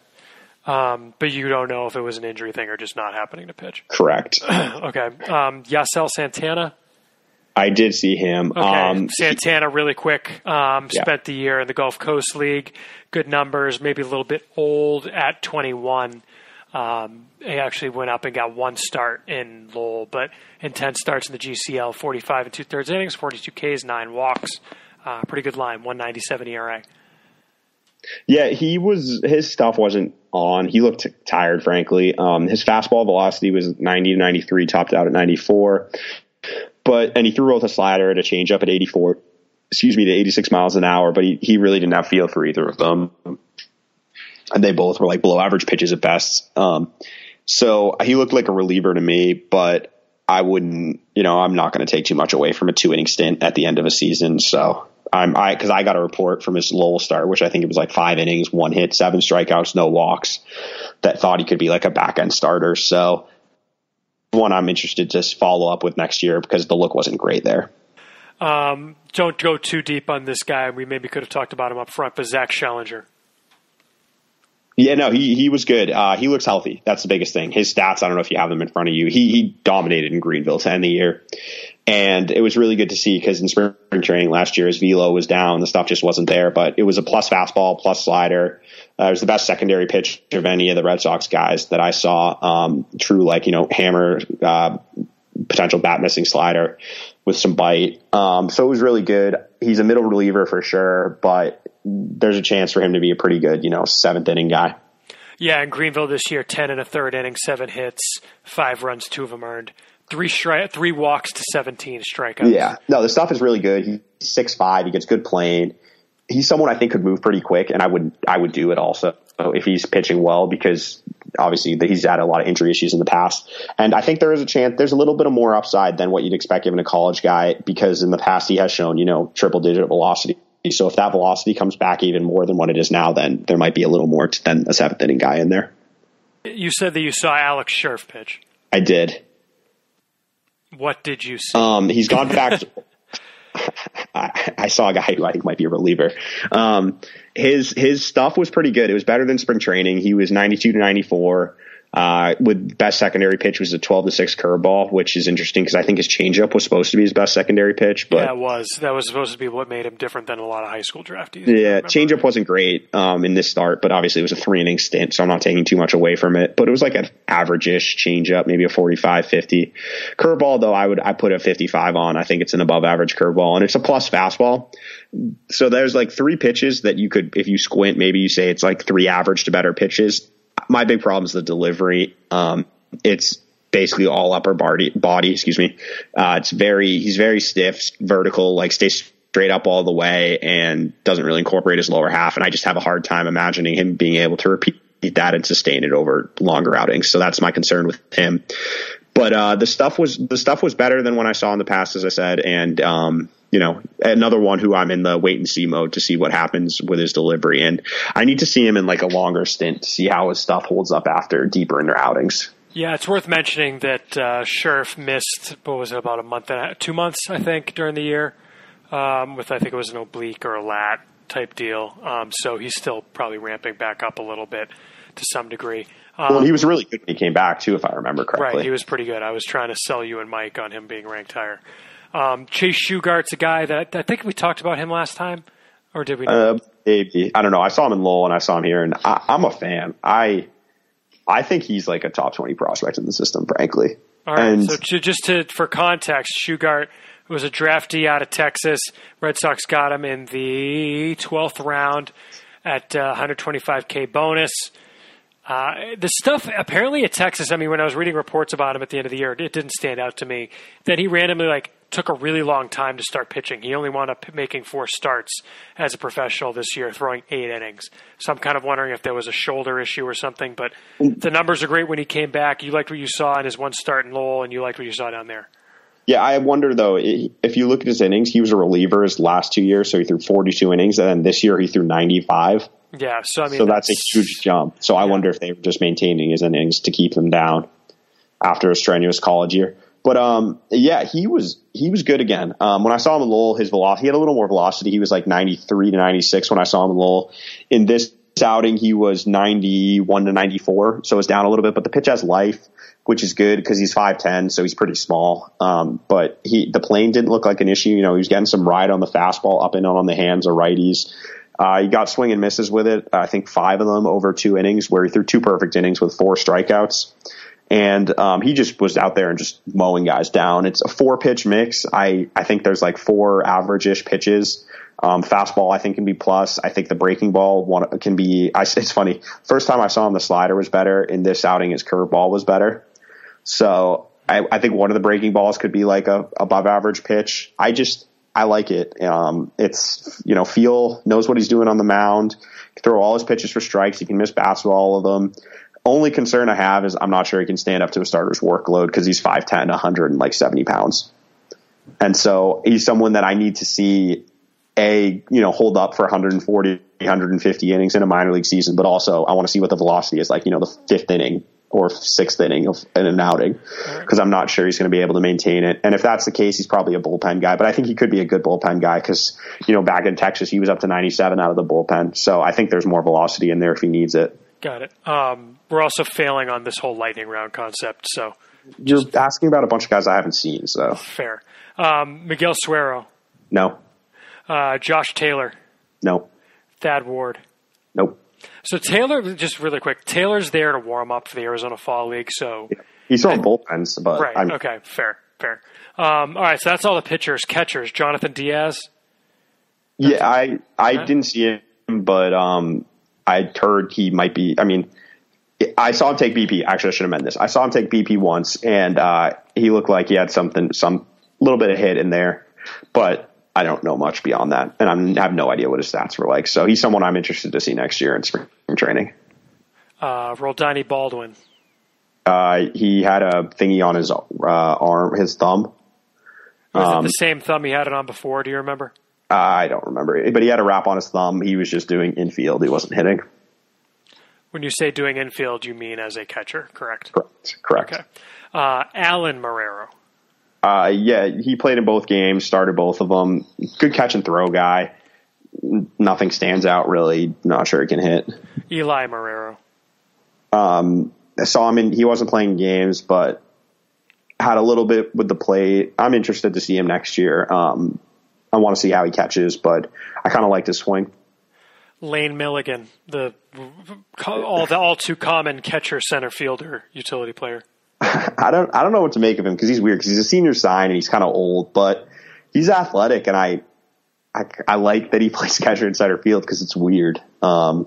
But you don't know if it was an injury thing or just not happening to pitch? Correct. Okay. Yasel Santana? I did see him. Okay. Santana, really quick, spent the year in the Gulf Coast League. Good numbers, maybe a little bit old at 21. He actually went up and got one start in Lowell, but in 10 starts in the GCL, 45 and 2/3 innings, 42 Ks, 9 walks. Pretty good line, 1.97 ERA. Yeah, his stuff wasn't on. He looked tired, frankly. His fastball velocity was 90 to 93, topped out at 94. And he threw both a slider and a changeup at 86 miles an hour, but he really didn't have feel for either of them. And they both were like below average pitches at best. So he looked like a reliever to me, but I wouldn't, I'm not going to take too much away from a 2-inning stint at the end of a season. So because I got a report from his Lowell start, which I think it was like 5 innings, 1 hit, 7 strikeouts, no walks, that thought he could be like a back end starter. So one I'm interested to follow up with next year because the look wasn't great there. Don't go too deep on this guy. We maybe could have talked about him up front, but Zach Schellinger. Yeah, no, he was good. He looks healthy. That's the biggest thing. His stats, I don't know if you have them in front of you. He dominated in Greenville to end the year. And it was really good to see because in spring training last year, his velo was down. The stuff just wasn't there, but it was a plus fastball, plus slider. It was the best secondary pitch of any of the Red Sox guys that I saw. True, hammer, potential bat missing slider with some bite. So it was really good. He's a middle reliever for sure, but there's a chance for him to be a pretty good, seventh inning guy. Yeah, in Greenville this year, 10 and a third inning, 7 hits, 5 runs, 2 of them earned. 3 walks to 17 strikeouts. Yeah. No, the stuff is really good. He's 6'5". He gets good playing. He's someone I think could move pretty quick, and I would do it also if he's pitching well because obviously he's had a lot of injury issues in the past. And I think there is a chance there's a little bit of more upside than what you'd expect given a college guy because in the past he has shown, triple-digit velocity. So if that velocity comes back even more than what it is now, then there might be a little more than a seventh inning guy in there. You said that you saw Alex Scherf pitch. I did. What did you see? He's gone back. I saw a guy who I think might be a reliever. His stuff was pretty good. It was better than spring training. He was 92 to 94. With best secondary pitch was a 12-6 curveball, which is interesting because I think his changeup was supposed to be his best secondary pitch. But yeah, it was. That was supposed to be what made him different than a lot of high school draftees. Yeah, changeup wasn't great in this start, but obviously it was a 3-inning stint, so I'm not taking too much away from it. But it was like an average-ish changeup, maybe a 45-50. Curveball, though, I put a 55 on. I think it's an above-average curveball, and it's a plus fastball. So there's like 3 pitches that you could, if you squint, maybe you say it's like 3 average to better pitches. My big problem is the delivery. It's basically all upper body, excuse me. He's very stiff, vertical, stays straight up all the way and doesn't really incorporate his lower half. And I just have a hard time imagining him being able to repeat that and sustain it over longer outings. So that's my concern with him. But, the stuff was better than what I saw in the past, as I said. And, another one who I'm in the wait and see mode to see what happens with his delivery. And I need to see him in a longer stint to see how his stuff holds up after deeper in their outings. Yeah, it's worth mentioning that Scherf missed, about a month, 2 months, I think, during the year with, I think it was an oblique or a lat type deal. So he's still probably ramping back up a little bit to some degree. Well, he was really good when he came back, too, if I remember correctly. Right, he was pretty good. I was trying to sell you and Mike on him being ranked higher. Chase Shugart's a guy that I think we talked about him last time, or did we not? Maybe. I don't know. I saw him in Lowell and I saw him here, and I'm a fan. I think he's a top 20 prospect in the system, frankly. All right. So for context, Shugart was a draftee out of Texas. Red Sox got him in the 12th round at $125K bonus. The stuff apparently at Texas, when I was reading reports about him at the end of the year, it didn't stand out to me that he randomly took a really long time to start pitching. He only wound up making 4 starts as a professional this year, throwing 8 innings. So I'm kind of wondering if there was a shoulder issue or something, but the numbers are great when he came back. You liked what you saw in his 1 start in Lowell, and you liked what you saw down there. Yeah, I wonder, though, if you look at his innings, he was a reliever his last 2 years, so he threw 42 innings, and then this year he threw 95. Yeah, so that's a huge jump. So I wonder if they were just maintaining his innings to keep him down after a strenuous college year. But he was good again. When I saw him in Lowell, his velocity, he had a little more velocity. He was 93 to 96 when I saw him in Lowell. In this outing, he was 91 to 94, so it's down a little bit. But the pitch has life, which is good because he's 5'10", so he's pretty small. But the plane didn't look like an issue. He was getting some ride on the fastball, up and on the hands of righties. He got swing and misses with it. I think 5 of them over 2 innings, where he threw 2 perfect innings with 4 strikeouts. And he just was out there and just mowing guys down. It's a 4-pitch mix. I think there's 4 average-ish pitches. Fastball, I think, can be plus. I think the breaking ball can be – it's funny. First time I saw him, the slider was better. In this outing, his curveball was better. So I think one of the breaking balls could be a above-average pitch. I like it. It's, Feel knows what he's doing on the mound. He can throw all his pitches for strikes. He can miss bats with all of them. Only concern I have is I'm not sure he can stand up to a starter's workload because he's 5'10", 170 pounds. And so he's someone that I need to see hold up for 140, 150 innings in a minor league season, but also I want to see what the velocity is the 5th inning or 6th inning in an outing, because I'm not sure he's going to be able to maintain it. And if that's the case, he's probably a bullpen guy, but I think he could be a good bullpen guy because, back in Texas, he was up to 97 out of the bullpen. So I think there's more velocity in there if he needs it. Got it. We're also failing on this whole lightning round concept. So you're asking about a bunch of guys I haven't seen. So fair. Miguel Suero. No. Josh Taylor. No. Thad Ward. Nope. So Taylor, just really quick, Taylor's there to warm up for the Arizona Fall League. So he's throwing bullpens, but right. Okay. Fair. All right. So that's all the pitchers. Catchers. Jonathan Diaz. Yeah, I didn't see him, but I heard he might be. I mean, I saw him take BP. Actually, I should have meant this. I saw him take BP once, and he looked like he had some little bit of hit in there, but I don't know much beyond that, and I have no idea what his stats were like. So he's someone I'm interested to see next year in spring training. Roldani Baldwin. He had a thingy on his arm, his thumb. Was it the same thumb he had it on before? Do you remember? I don't remember, but he had a wrap on his thumb. He was just doing infield. He wasn't hitting. When you say doing infield, you mean as a catcher, correct? Correct. Okay. Alan Marrero. Yeah, he played in both games, started both of them. Good catch and throw guy. Nothing stands out really. Not sure he can hit. Eli Marrero. I saw him he wasn't playing games, but had a little bit with the plate. I'm interested to see him next year. I want to see how he catches, but I kind of liked his swing. Lane Milligan, the all too common catcher, center fielder, utility player. I don't know what to make of him because he's weird because he's a senior sign and he's kind of old, but he's athletic and I like that he plays catcher in center field because it's weird. I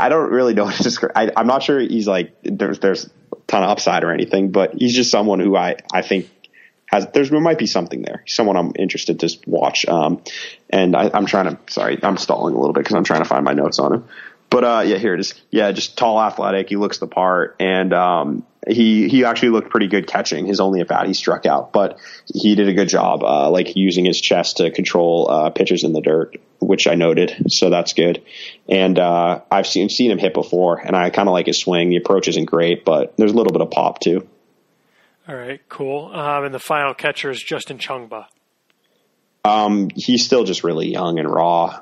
don't really know what to describe. I'm not sure he's like there's a ton of upside or anything, but he's just someone who I think there might be something there. He's someone I'm interested to watch. And I'm stalling a little bit because I'm trying to find my notes on him. But here it is. Yeah, just tall, athletic. He looks the part, and he actually looked pretty good catching. His only at bat he struck out, but he did a good job, like using his chest to control pitches in the dirt, which I noted. So that's good. And I've seen him hit before, and I kind of like his swing. The approach isn't great, but there's a little bit of pop too. All right, cool. And the final catcher is Justin Chungba. He's still just really young and raw.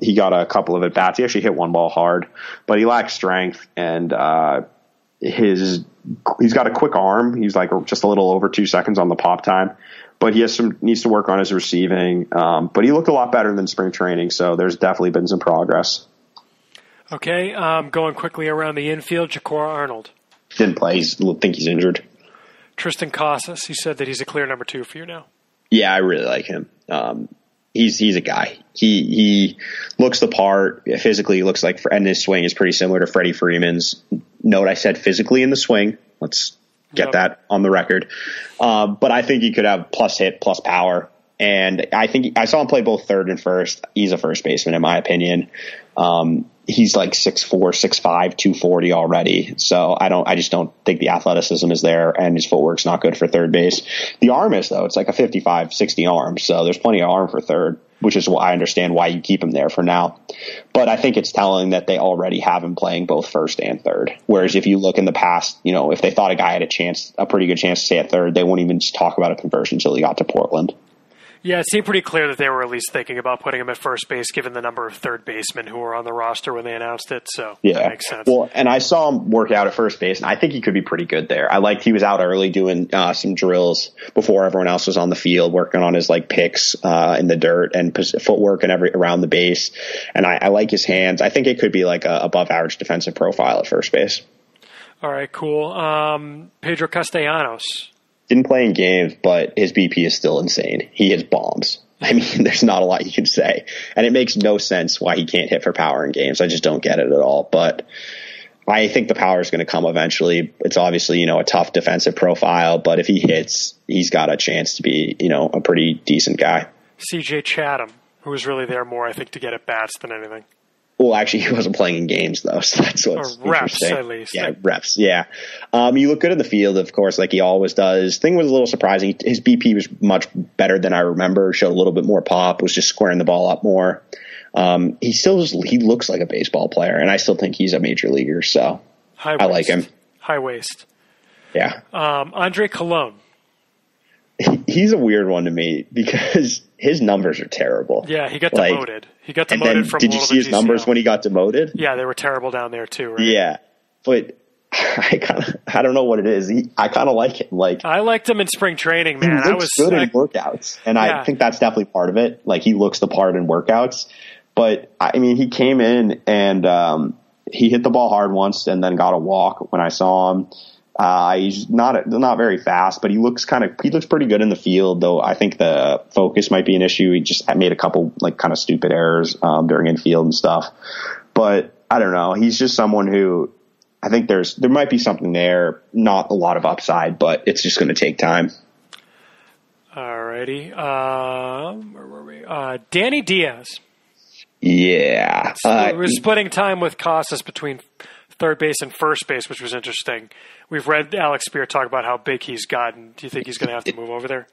He got a couple of at-bats. He actually hit one ball hard, but he lacks strength, and he's got a quick arm. He's like just a little over 2 seconds on the pop time, but he needs to work on his receiving. But he looked a lot better than spring training, so there's definitely been some progress. Okay, going quickly around the infield, Jacora Arnold. Didn't play. I think he's injured. Tristan Casas, he said that he's a clear number 2 for you now. Yeah, I really like him. He's a guy. He looks the part. Physically, he looks like, and his swing is pretty similar to Freddie Freeman's. Note I said physically in the swing. Let's get that on the record. But I think he could have plus hit, plus power. And I think I saw him play both third and first. He's a first baseman, in my opinion. He's like 6'4", 6'5", 240 already. So I just don't think the athleticism is there, and his footwork's not good for third base. The arm is, though. It's like a 55, 60 arm. So there's plenty of arm for third, which is why I understand why you keep him there for now. But I think it's telling that they already have him playing both first and third. Whereas if you look in the past, if they thought a guy had a pretty good chance to stay at third, they wouldn't even talk about a conversion until he got to Portland. Yeah, it seemed pretty clear that they were at least thinking about putting him at first base, given the number of third basemen who were on the roster when they announced it. So that makes sense. Well, and I saw him work out at first base, and I think he could be pretty good there. I liked he was out early doing some drills before everyone else was on the field, working on his picks in the dirt and footwork and around the base. And I like his hands. I think it could be like a above average defensive profile at first base. All right, cool. Pedro Castellanos. Didn't play in games, but his BP is still insane. He hits bombs. I mean, there's not a lot you can say. And it makes no sense why he can't hit for power in games. I just don't get it at all. But I think the power is going to come eventually. It's obviously, a tough defensive profile, but if he hits, he's got a chance to be, a pretty decent guy. CJ Chatham, who was really there more, I think, to get at bats than anything. Well, actually, he wasn't playing in games, though, so that's what's reps, interesting. at least. Yeah, reps, yeah. You look good in the field, of course, like he always does. Thing was a little surprising. His BP was much better than I remember, showed a little bit more pop, was just squaring the ball up more. He looks like a baseball player, and I still think he's a major leaguer. So High I waist. like him. High waist. Yeah. Andre Cologne. He's a weird one to me because his numbers are terrible. Yeah, he got demoted. He got demoted from. Did you see his numbers when he got demoted? Yeah, they were terrible down there too, right? Yeah, but I don't know what it is. I kind of like him. Like, I liked him in spring training, man. He looks good in workouts, and I think that's definitely part of it. Like, he looks the part in workouts. But I mean, he came in and he hit the ball hard once, and then got a walk when I saw him. He's not very fast, but he looks pretty good in the field, though I think the focus might be an issue. He just made a couple like kind of stupid errors during infield and stuff. But I don't know. He's just someone who I think there might be something there, not a lot of upside, but it's just going to take time. Alrighty. Where were we? Danny Diaz. Yeah. We're splitting time with Casas between third base and first base, which was interesting. We've read Alex Spear talk about how big he's gotten. Do you think he's going to have to move over there?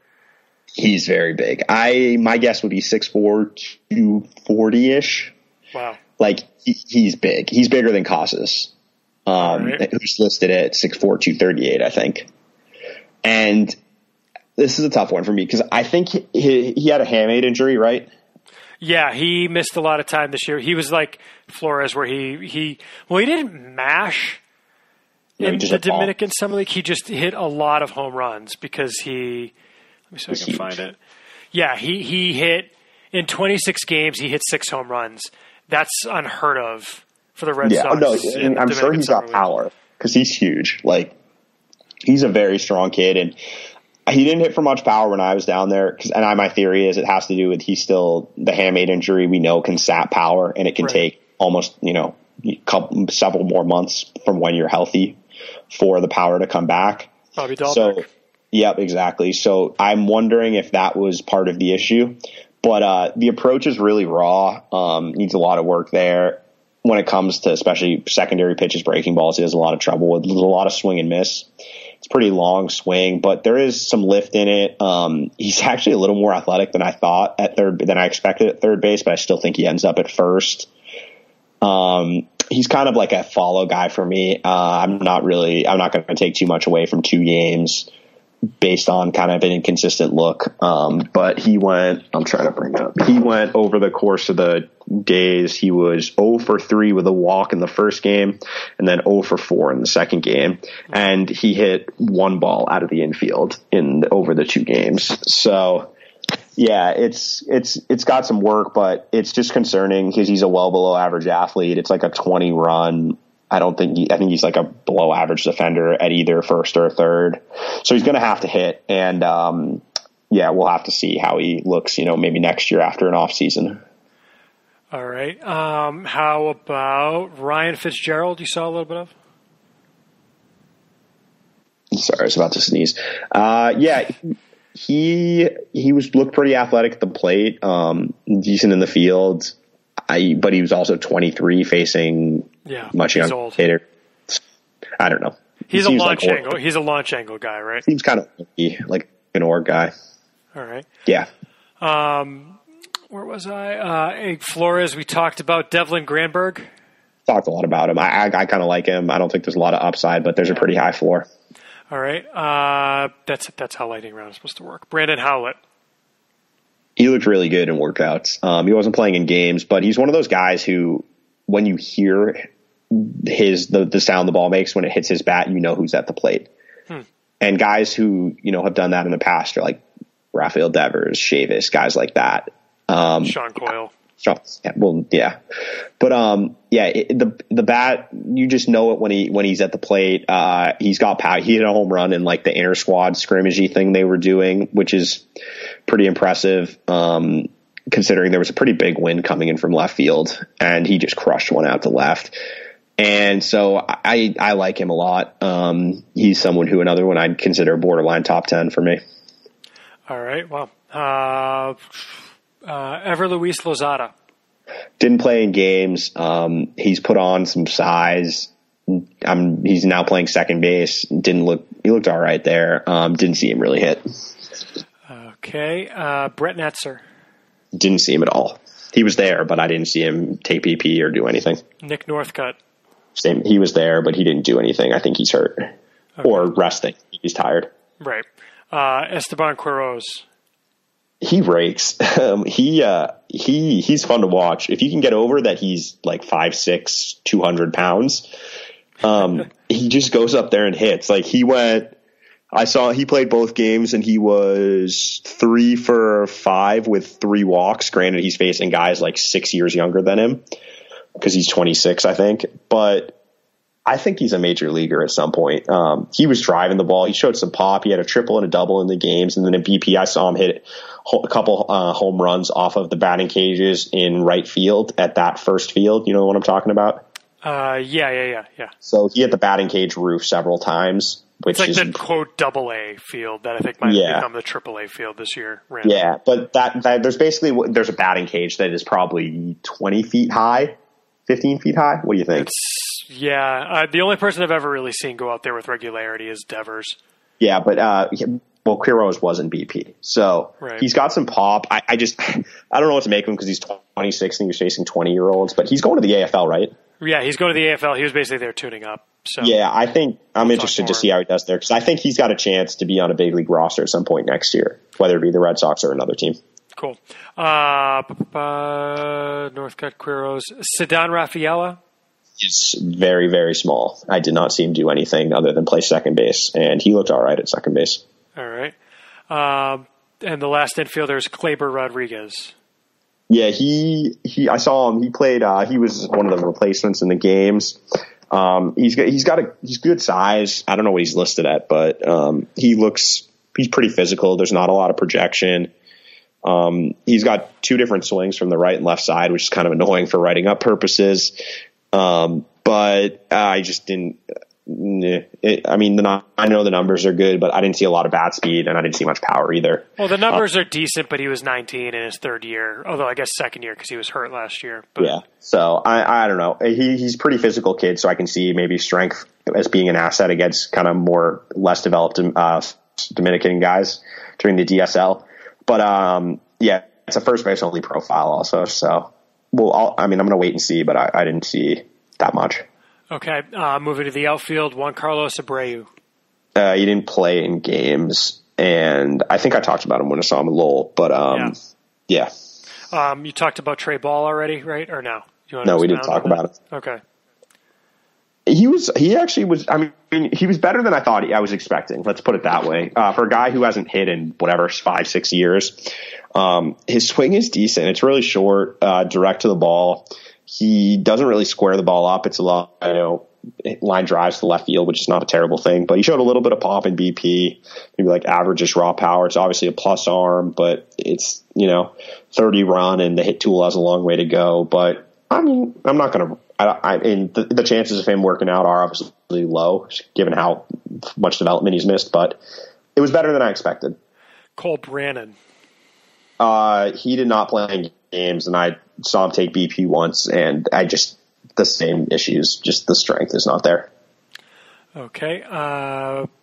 He's very big. My guess would be 6'4", 240-ish. Wow. Like, he's big. He's bigger than Casas, right. Who's listed at 6'4", 238, I think. And this is a tough one for me because I think he had a hamate injury, right? Yeah, he missed a lot of time this year. He was like Flores, where he didn't mash in the Dominican Summer League. He just hit a lot of home runs because let me see if I can find it. Yeah, he hit in 26 games. He hit 6 home runs. That's unheard of for the Red Sox. No, I'm sure he's got power because he's huge. Like, he's a very strong kid, and he didn't hit for much power when I was down there. My theory is it has to do with the hamate injury we know can sap power, and it can take almost, several more months from when you're healthy for the power to come back. Bobby Dahlberg. So, yep, exactly. So I'm wondering if that was part of the issue. But the approach is really raw. Needs a lot of work there. When it comes to especially secondary pitches, breaking balls, he has a lot of trouble with. There's a lot of swing and miss. It's a pretty long swing, but there is some lift in it. He's actually a little more athletic than I thought than I expected at third base, but I still think he ends up at first. He's kind of like a follow guy for me. I'm not going to take too much away from 2 games based on kind of an inconsistent look. But I'm trying to bring it up. He went over the course of the days. He was 0 for 3 with a walk in the first game and then 0 for 4 in the second game. And he hit 1 ball out of the infield over the 2 games. So yeah, it's got some work, but it's just concerning because he's a well below average athlete. It's like a 20 run. I think he's like a below average defender at either first or third. So he's going to have to hit. And, we'll have to see how he looks, maybe next year after an off season. All right. How about Ryan Fitzgerald? You saw a little bit of? Sorry, I was about to sneeze. He looked pretty athletic at the plate, decent in the field. But he was also 23, facing much younger hitter. I don't know. He's a launch angle. He's a launch angle guy, right? Seems kind of like an org guy. All right. Yeah. Where was I? Flores. We talked about Devlin Granberg. Talked a lot about him. I kind of like him. I don't think there's a lot of upside, but there's a pretty high floor. All right. That's how lightning round is supposed to work. Brandon Howlett. He looked really good in workouts. He wasn't playing in games, but he's one of those guys who, when you hear the sound the ball makes when it hits his bat, who's at the plate. And guys who, have done that in the past are like Rafael Devers, Chavis, guys like that. Sean Coyle. Well, yeah. But, the bat, you just know it when he's at the plate. He's got power. He hit a home run in like the inter squad scrimmagey thing they were doing, which is pretty impressive. Considering there was a pretty big wind coming in from left field and he just crushed one out to left. And so I like him a lot. He's someone who another one I'd consider borderline top 10 for me. All right. Well, Ever Luis Lozada. Didn't play in games. He's put on some size. He's now playing second base. He looked all right there. Didn't see him really hit. Okay. Brett Netzer. Didn't see him at all. He was there, but I didn't see him take PP or do anything. Nick Northcutt. same. He was there, but he didn't do anything. I think he's hurt or resting. He's tired. Right. Esteban Quiroz. He rakes. He's fun to watch. If you can get over that, he's like 5'6", 200 pounds. He just goes up there and hits. Like he played both games and he was 3 for 5 with 3 walks. Granted, he's facing guys like 6 years younger than him because he's 26, I think. But I think he's a major leaguer at some point. He was driving the ball. He showed some pop. He had a triple and a double in the games. And then in BP, I saw him hit a couple home runs off of the batting cages in right field at that first field. You know what I'm talking about? Yeah. So he hit the batting cage roof several times. Which it's like is the quote AA field that I think might become the AAA field this year. Randomly. Yeah, but that there's a batting cage that is probably 20 feet high, 15 feet high. What do you think? The only person I've ever really seen go out there with regularity is Devers. Yeah, but Quiroz was in BP, so he's got some pop. I don't know what to make of him because he's 26 and he's facing 20-year-olds, but he's going to the AFL, right? Yeah, he's going to the AFL. He was basically there tuning up. So yeah, I think I'm interested to see how he does there because I think he's got a chance to be on a big league roster at some point next year, whether it be the Red Sox or another team. Cool. Northcutt Quiroz. Ceddanne Rafaela? He's very, very small. I did not see him do anything other than play second base, and he looked all right at second base. All right. And the last infielder is Kleber Rodriguez. Yeah, I saw him. He played. He was one of the replacements in the games. He's good size. I don't know what he's listed at, but he's pretty physical. There's not a lot of projection. He's got 2 different swings from the right and left side, which is kind of annoying for writing up purposes. But I just didn't. I know the numbers are good, but I didn't see a lot of bat speed, and I didn't see much power either. Well, the numbers are decent, but he was 19 in his third year, although I guess second year because he was hurt last year. But. Yeah, so I don't know. He's a pretty physical kid, so I can see maybe strength as being an asset against kind of less developed Dominican guys during the DSL. But it's a first base only profile also. So I'm going to wait and see, but I didn't see that much. Okay, moving to the outfield, Juan Carlos Abreu. He didn't play in games, and I think I talked about him when I saw him in Lowell, but yeah. You talked about Trey Ball already, right? Or no? No, we didn't talk about it. Okay. He was better than I thought I was expecting. Let's put it that way. For a guy who hasn't hit in 5-6 years, his swing is decent. It's really short, direct to the ball. He doesn't really square the ball up. It's a lot, line drives to left field, which is not a terrible thing. But he showed a little bit of pop in BP, maybe like average-ish raw power. It's obviously a plus arm, but it's 30 run, and the hit tool has a long way to go. But I'm not going to. The chances of him working out are obviously low, given how much development he's missed. But it was better than I expected. Cole Brannon. He did not play in games, and I saw him take BP once, and the same issues, just the strength is not there. Okay.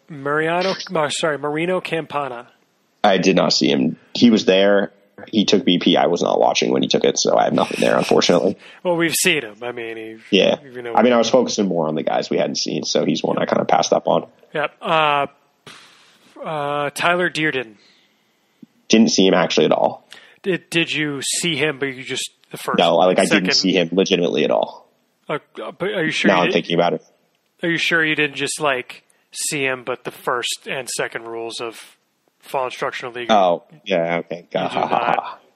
Marino Campana. I did not see him. He was there. He took BP. I was not watching when he took it, so I have nothing there, unfortunately. Well, we've seen him. I was focusing more on the guys we hadn't seen, so he's one I kind of passed up on. Yep. Tyler Dearden. Didn't see him actually at all. Did you see him, but you just the first? No, I didn't see him legitimately at all. But are you sure? Now I'm thinking about it. Are you sure you didn't just see him, but the first and second rules of Fall Instructional League? Oh, yeah, okay.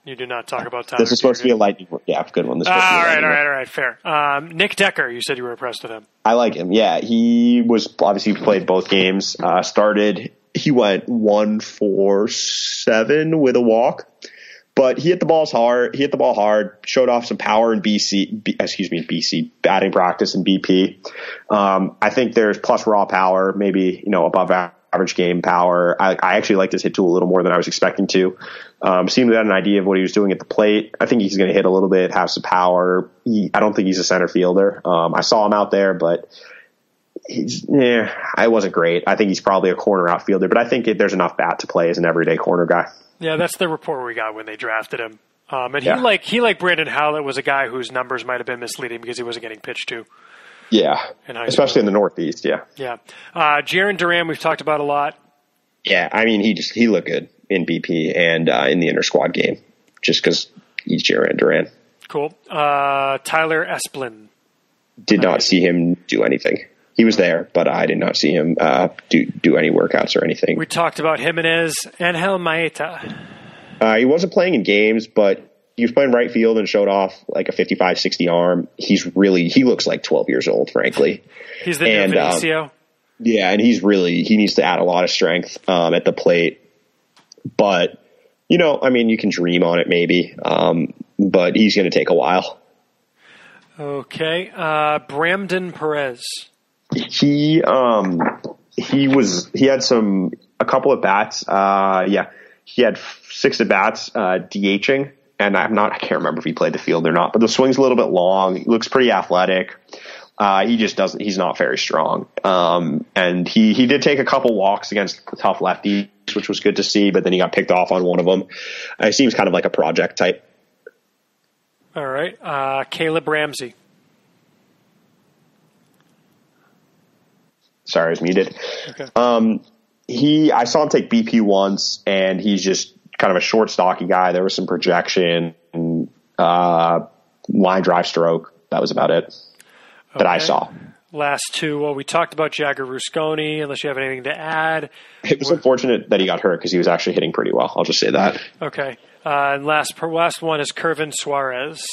You do not talk about Tyler. This is supposed to be a lightning. Yeah, good one. All right, fair. Nick Decker, you said you were impressed with him. I like him. Yeah, he was obviously played both games. He went 1 for 7 with a walk, but he hit the ball hard. Showed off some power in BC batting practice in BP. I think there's plus raw power, maybe above average game power. I actually liked his hit tool a little more than I was expecting to. Seemed to have an idea of what he was doing at the plate. I think he's going to hit a little bit, have some power. I don't think he's a center fielder. I saw him out there, but I wasn't great. I think he's probably a corner outfielder, but I think there's enough bat to play as an everyday corner guy. Yeah, that's the report we got when they drafted him. And he like Brandon Howlett was a guy whose numbers might have been misleading because he wasn't getting pitched to. Yeah, especially in the Northeast. Yeah, yeah. Jaron Duran, we've talked about a lot. Yeah, I mean, he looked good in BP and in the inter squad game, just because he's Jaron Duran. Cool. Tyler Esplin. Did not see him do anything. He was there, but I did not see him do any workouts or anything. We talked about Jimenez and Angel Maeta. He wasn't playing in games, but he was playing right field and showed off like a 55-60 arm. He looks like 12 years old, frankly. He's the new Vinicio. Yeah, and he needs to add a lot of strength at the plate. But, I mean, you can dream on it maybe, but he's going to take a while. Okay. Bramden Perez. He had a couple of bats. He had 6 at bats, DHing, and I can't remember if he played the field or not, but the swing's a little bit long. He looks pretty athletic. He's not very strong. And he did take a couple walks against tough lefties, which was good to see, but then he got picked off on one of them. He seems kind of like a project type. All right. Caleb Ramsey. Sorry, I was muted. Okay. I saw him take BP once, and he's just kind of a short, stocky guy. There was some projection, line drive stroke. That was about it that I saw. Last two. Well, we talked about Jagger Rusconi, unless you have anything to add. It was unfortunate that he got hurt because he was actually hitting pretty well. I'll just say that. Okay. And last one is Kervin Suarez.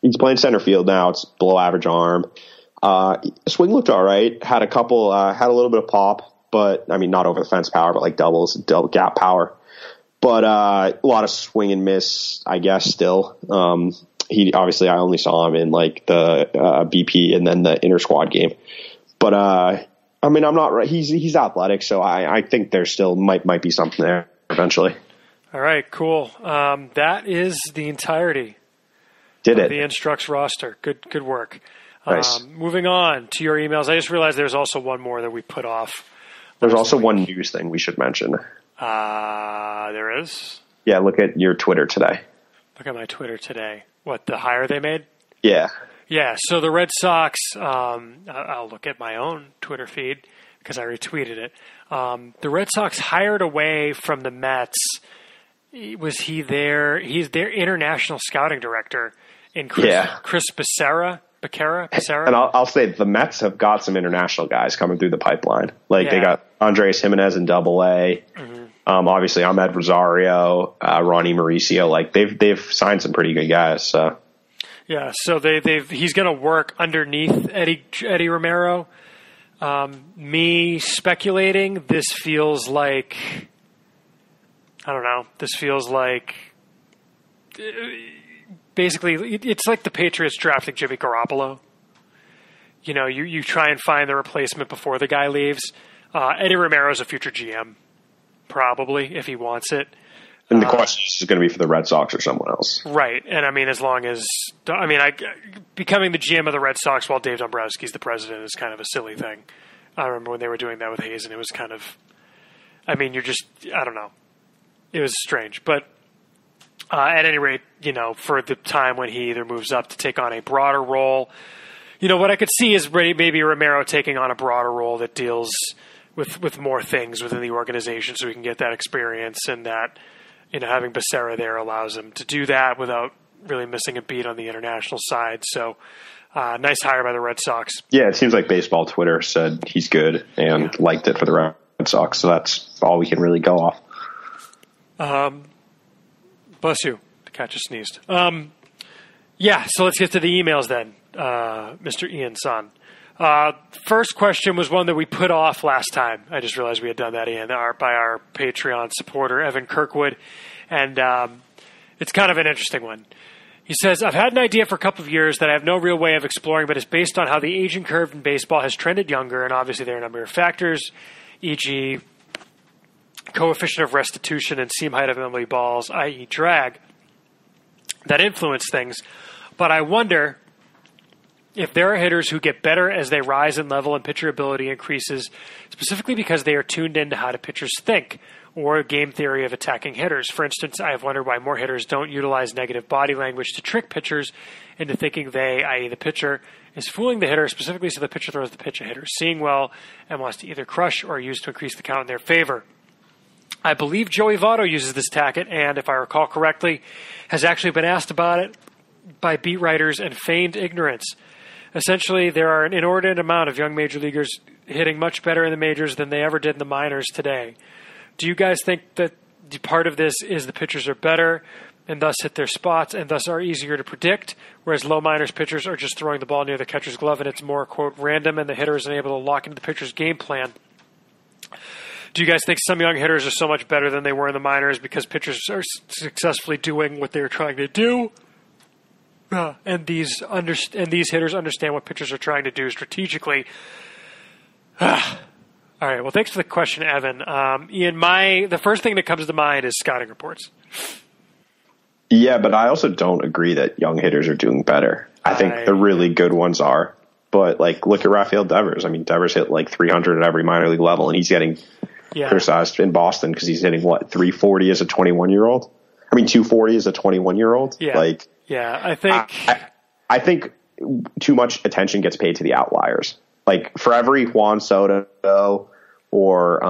He's playing center field now. It's below average arm. Swing looked all right. Had a little bit of pop, but I mean, not over the fence power, but like double gap power. But a lot of swing and miss, I guess. Still, I only saw him in like the BP and then the inter squad game. But I mean, I'm not right. He's athletic, so I think there still might be something there eventually. All right, cool. That is the entirety. Did it? The Instructs roster. Good work. Nice. Moving on to your emails. I just realized there's also one more that we put off. There's also one news thing we should mention. There is? Yeah, look at your Twitter today. Look at my Twitter today. What, the hire they made? Yeah. Yeah, so the Red Sox, I'll look at my own Twitter feed because I retweeted it. The Red Sox hired away from the Mets. He's their international scouting director in Chris Becerra. And I'll say the Mets have got some international guys coming through the pipeline. Like they got Andres Jimenez in Double-A. Mm-hmm. Obviously Ahmed Rosario, Ronnie Mauricio. Like they've signed some pretty good guys. So. Yeah, so he's going to work underneath Eddie Romero. Me speculating, this feels like I don't know. This feels like. Basically, it's like the Patriots drafting Jimmy Garoppolo. You try and find the replacement before the guy leaves. Eddie Romero's a future GM, probably, if he wants it. And the question is going to be for the Red Sox or someone else. Right. And, as long as becoming the GM of the Red Sox while Dave Dombrowski's the president is kind of a silly thing. I remember when they were doing that with Hayes, and it was kind of – I don't know. It was strange. But at any rate, for the time when he either moves up to take on a broader role, what I could see is maybe Romero taking on a broader role that deals with more things within the organization so he can get that experience, and that, having Becerra there allows him to do that without really missing a beat on the international side. So nice hire by the Red Sox. Yeah, it seems like baseball Twitter said he's good and liked it for the Red Sox, so that's all we can really go off. Bless you. The cat just sneezed. So let's get to the emails then, Mr. Ian Son. First question was one that we put off last time. I just realized we had done that, Ian, by our Patreon supporter, Evan Kirkwood. And it's kind of an interesting one. He says, I've had an idea for a couple of years that I have no real way of exploring, but it's based on how the aging curve in baseball has trended younger, and obviously there are a number of factors, e.g., coefficient of restitution and seam height of MLB balls, i.e. drag, that influence things. But I wonder if there are hitters who get better as they rise in level and pitcher ability increases, specifically because they are tuned into how do pitchers think, or game theory of attacking hitters. For instance, I have wondered why more hitters don't utilize negative body language to trick pitchers into thinking they, i.e. the pitcher, is fooling the hitter, specifically so the pitcher throws the pitch a hitter is seeing well and wants to either crush or use to increase the count in their favor. I believe Joey Votto uses this tactic, and if I recall correctly, has actually been asked about it by beat writers and feigned ignorance. Essentially, there are an inordinate amount of young major leaguers hitting much better in the majors than they ever did in the minors today. Do you guys think that part of this is the pitchers are better and thus hit their spots and thus are easier to predict, whereas low minors pitchers are just throwing the ball near the catcher's glove and it's more, quote, random and the hitter isn't able to lock into the pitcher's game plan? Do you guys think some young hitters are so much better than they were in the minors because pitchers are successfully doing what they were trying to do? And these hitters understand what pitchers are trying to do strategically. All right. Well, thanks for the question, Evan. Ian, the first thing that comes to mind is scouting reports. Yeah, but I also don't agree that young hitters are doing better. I think the really good ones are. But look at Rafael Devers. I mean, Devers hit 300 at every minor league level, and he's getting criticized in Boston because he's hitting 340 as a 21-year-old. I mean, 240 as a 21-year-old. Yeah. I think I think too much attention gets paid to the outliers. For every Juan Soto or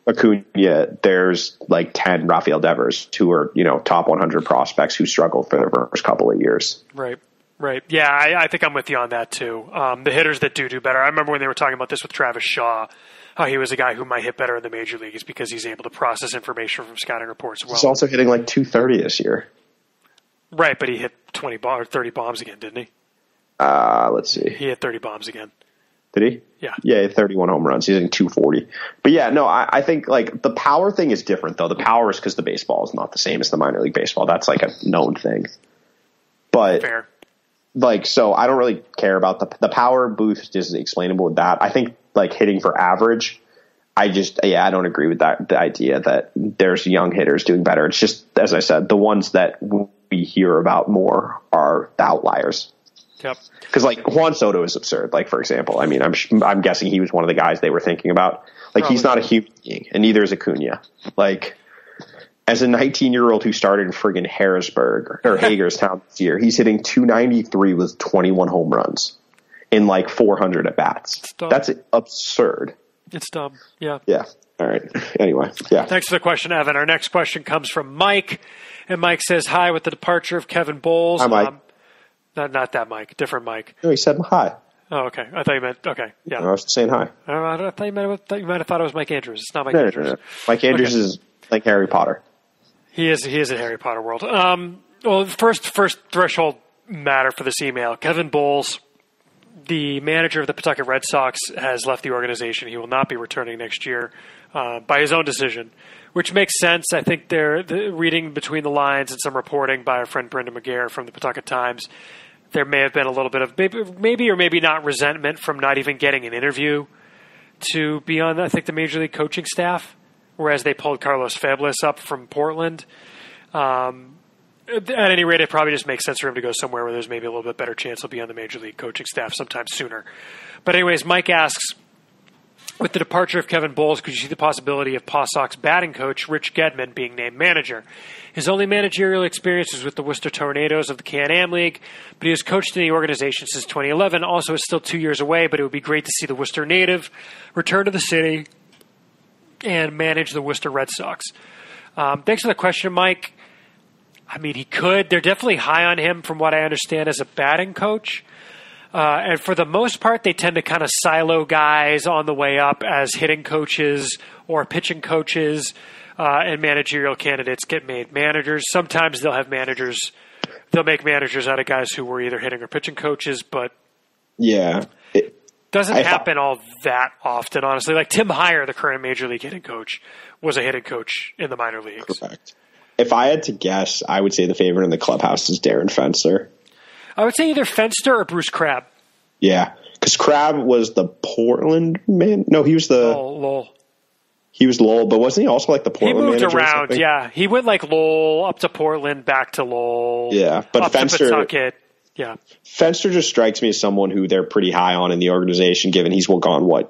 Acuna, there's 10 Rafael Devers who are top 100 prospects who struggled for the first couple of years. Right. Yeah, I think I'm with you on that too. The hitters that do better. I remember when they were talking about this with Travis Shaw, how he was a guy who might hit better in the major leagues because he's able to process information from scouting reports well. He's also hitting 230 this year. Right, but he hit 20 or 30 bombs again, didn't he? Let's see. He hit 30 bombs again. Did he? Yeah. Yeah, he had 31 home runs. He's hitting 240. But yeah, no, I think the power thing is different though. The power is because the baseball is not the same as the minor league baseball. That's a known thing. But fair. So I don't really care about the power boost is explainable with that. I think hitting for average, I don't agree with that. The idea that there's young hitters doing better. It's just, as I said, the ones that we hear about more are the outliers. Yep. Because Juan Soto is absurd. For example, I mean, I'm guessing he was one of the guys they were thinking about. He's not a human being, and neither is Acuna. As a 19-year-old who started in friggin' Harrisburg or Hagerstown this year, he's hitting 293 with 21 home runs in 400 at bats. That's absurd. It's dumb. Yeah. Yeah. All right. Anyway. Yeah. Thanks for the question, Evan. Our next question comes from Mike, and Mike says, "Hi, with the departure of Kevin Bowles." Hi, Mike. Not that Mike. Different Mike. No, he said hi. Oh, okay. I thought you meant okay. Yeah. No, I was saying hi. I thought you might have thought it was Mike Andrews. It's not Mike Andrews. No. Mike Andrews is like Harry Potter. He is in Harry Potter world. Well, first threshold matter for this email. Kevin Bowles, the manager of the Pawtucket Red Sox, has left the organization. He will not be returning next year by his own decision, which makes sense. I think reading between the lines and some reporting by our friend Brendan McGarr from the Pawtucket Times, there may have been a little bit of maybe or maybe not resentment from not even getting an interview to be on, I think, the Major League coaching staff, whereas they pulled Carlos Fabulous up from Portland. At any rate, it probably just makes sense for him to go somewhere where there's maybe a little bit better chance he'll be on the Major League coaching staff sometime sooner. But anyways, Mike asks, with the departure of Kevin Bowles, could you see the possibility of Paw Sox batting coach Rich Gedman being named manager? His only managerial experience is with the Worcester Tornadoes of the Can-Am League, but he has coached in the organization since 2011. Also, is still 2 years away, but it would be great to see the Worcester native return to the city and manage the Worcester Red Sox. Thanks for the question, Mike. I mean, he could. They're definitely high on him from what I understand as a batting coach. And for the most part, they tend to kind of silo guys on the way up as hitting coaches or pitching coaches, and managerial candidates get made managers. Sometimes they'll make managers out of guys who were either hitting or pitching coaches, but yeah, it doesn't happen all that often, honestly. Like Tim Heyer, the current Major League hitting coach, was a hitting coach in the minor leagues. Correct. If I had to guess, I would say the favorite in the clubhouse is Darren Fenster. I would say either Fenster or Bruce Crabb. Yeah, because Crabb was the Portland man. No, he was the Lowell. He was Lowell, but wasn't he also like the Portland manager? He moved around, yeah. He went like Lowell, up to Portland, back to Lowell. Yeah, but up Fenster, to Pawtucket. Yeah. Fenster just strikes me as someone who they're pretty high on in the organization, given he's gone,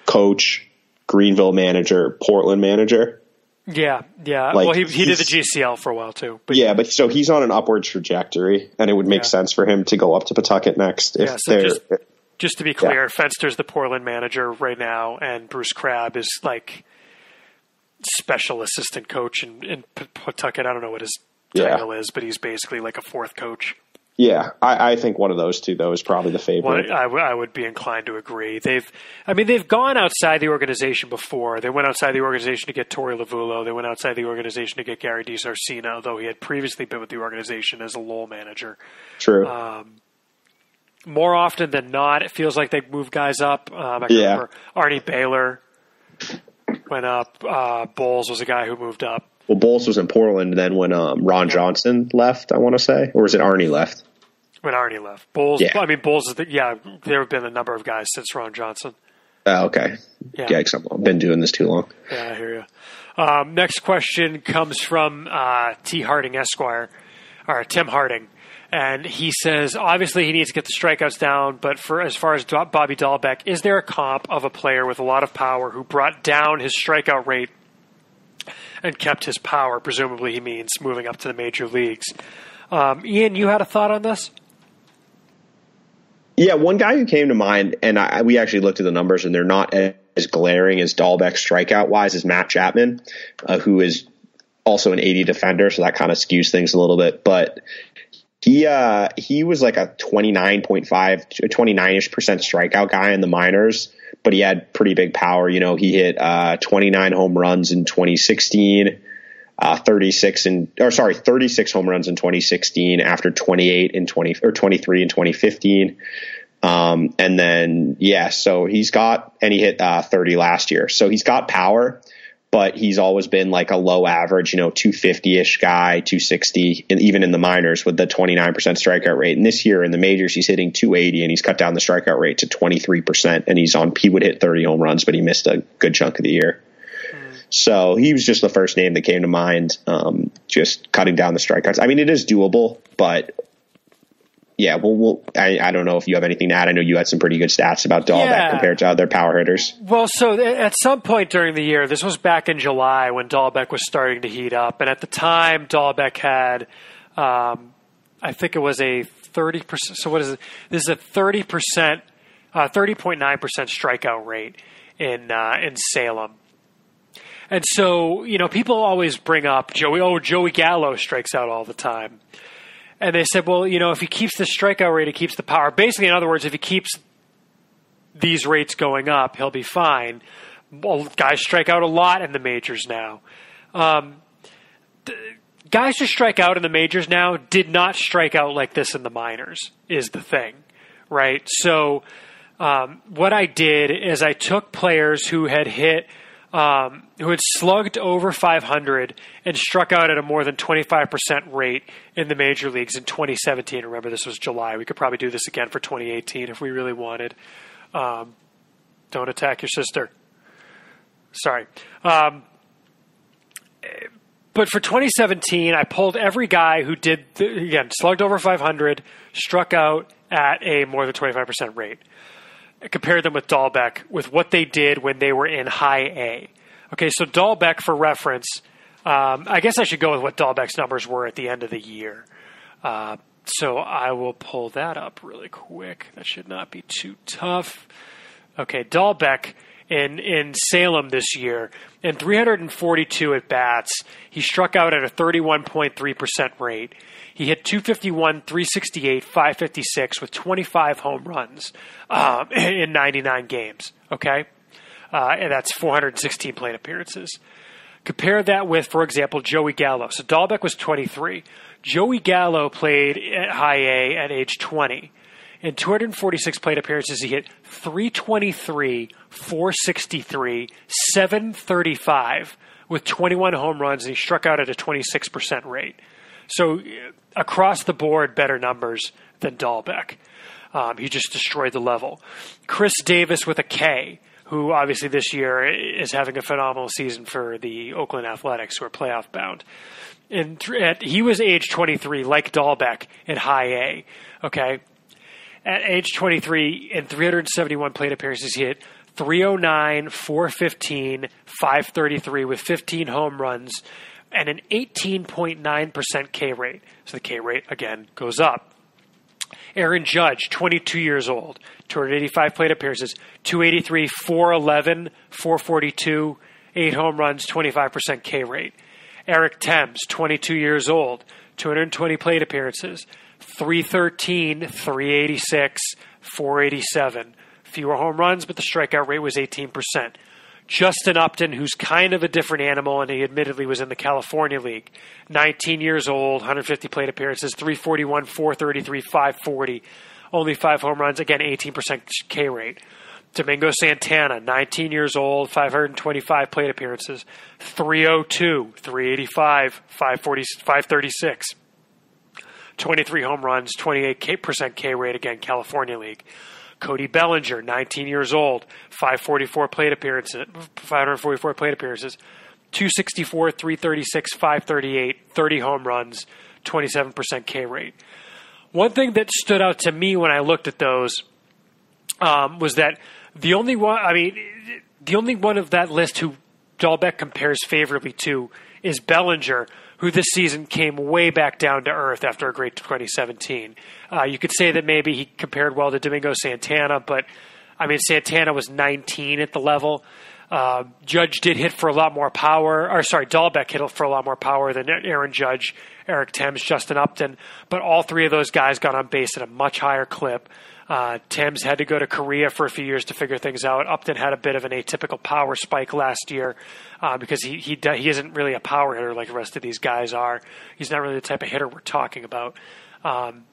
coach, Greenville manager, Portland manager. Yeah. Like, well, he did the GCL for a while too. But but so he's on an upward trajectory, and it would make sense for him to go up to Pawtucket next. If just to be clear, Fenster's the Portland manager right now, and Bruce Crabb is like special assistant coach in Pawtucket. I don't know what his title is, but he's basically like a fourth coach. Yeah, I think one of those two, though, is probably the favorite. I would be inclined to agree. They've gone outside the organization before. They went outside the organization to get Torey Lavulo. They went outside the organization to get Gary DiSarcina, though he had previously been with the organization as a Lowell manager. True. More often than not, it feels like they move guys up. I remember Arnie Baylor went up. Bowles was a guy who moved up. Well, Bowles was in Portland then when Ron Johnson left, I want to say. Or was it Arnie left? When Arnie left. Bowles, Bowles is there have been a number of guys since Ron Johnson. Okay. Yeah, I've been doing this too long. Yeah, I hear you. Next question comes from T. Harding Esquire, or Tim Harding. And he says, obviously he needs to get the strikeouts down, but as far as Bobby Dahlbeck, is there a comp of a player with a lot of power who brought down his strikeout rate and kept his power? Presumably he means moving up to the major leagues. Ian, you had a thought on this? Yeah, one guy who came to mind, and we actually looked at the numbers, and they're not as glaring as Dahlbeck strikeout-wise, is Matt Chapman, who is also an 80 defender, so that kind of skews things a little bit. But he was like a 29-ish% strikeout guy in the minors, but he had pretty big power. You know, he hit 29 home runs in 2016, 36 home runs in 2016 after 23 in 2015. And then, so he hit 30 last year. So he's got power, but he's always been like a low average, 250-ish guy, 260, and even in the minors with the 29% strikeout rate. And this year in the majors, he's hitting 280, and he's cut down the strikeout rate to 23%. And he would hit 30 home runs, but he missed a good chunk of the year. So he was just the first name that came to mind, just cutting down the strikeouts. I mean, it is doable, but yeah, I don't know if you have anything to add. I know you had some pretty good stats about Dahlbeck compared to other power hitters. Well, so at some point during the year, this was back in July when Dahlbeck was starting to heat up. And at the time, Dahlbeck had, I think it was a 30%. So what is it? This is a 30%, 30.9% strikeout rate in Salem. And so, people always bring up Joey Gallo strikes out all the time. And they said, well, if he keeps the strikeout rate, he keeps the power. Basically, in other words, if he keeps these rates going up, he'll be fine. Well, guys strike out a lot in the majors now. Guys who strike out in the majors now did not strike out like this in the minors, is the thing, right? So what I did is I took players who had who had slugged over 500 and struck out at a more than 25% rate in the major leagues in 2017. Remember, this was July. We could probably do this again for 2018 if we really wanted. Don't attack your sister. Sorry. But for 2017, I pulled every guy who did, slugged over 500, struck out at a more than 25% rate. I compared them with Dahlbeck with what they did when they were in high A. Okay, so Dahlbeck, for reference, I guess I should go with what Dahlbeck's numbers were at the end of the year. So I will pull that up really quick. That should not be too tough. Okay, Dahlbeck in Salem this year, in 342 at-bats, he struck out at a 31.3% rate. He hit 251, 368, 556 with 25 home runs in 99 games, okay? And that's 416 plate appearances. Compare that with, for example, Joey Gallo. So Dahlbeck was 23. Joey Gallo played at high A at age 20. In 246 plate appearances, he hit 323, 463, 735 with 21 home runs, and he struck out at a 26% rate. So across the board, better numbers than Dahlbeck. He just destroyed the level. Chris Davis with a K, who obviously this year is having a phenomenal season for the Oakland Athletics, who are playoff bound. And he was age 23, like Dahlbeck, in high A. Okay, at age 23, in 371 plate appearances, he hit .309, .415, .533 with 15 home runs and an 18.9% K rate. So the K rate, again, goes up. Aaron Judge, 22 years old, 285 plate appearances, 283, .411, .442, 8 home runs, 25% K rate. Eric Thames, 22 years old, 220 plate appearances, 313, .386, .487. Fewer home runs, but the strikeout rate was 18%. Justin Upton, who's kind of a different animal, and he admittedly was in the California League, 19 years old, 150 plate appearances, 341, .433, .540, only 5 home runs, again, 18% K rate. Domingo Santana, 19 years old, 525 plate appearances, 302, .385, .536, 23 home runs, 28% K rate, again, California League. Cody Bellinger, 19 years old, 544 plate appearances, 264, .336, .538, 30 home runs, 27% K rate. One thing that stood out to me when I looked at those was that the only one of that list who Dahlbeck compares favorably to is Bellinger, who this season came way back down to earth after a great 2017. You could say that maybe he compared well to Domingo Santana, but I mean, Santana was 19 at the level. Judge did hit for a lot more power, Dahlbeck hit for a lot more power than Aaron Judge, Eric Thames, Justin Upton, but all three of those guys got on base at a much higher clip. Thames had to go to Korea for a few years to figure things out. Upton had a bit of an atypical power spike last year because he isn't really a power hitter like the rest of these guys are. He's not really the type of hitter we're talking about. And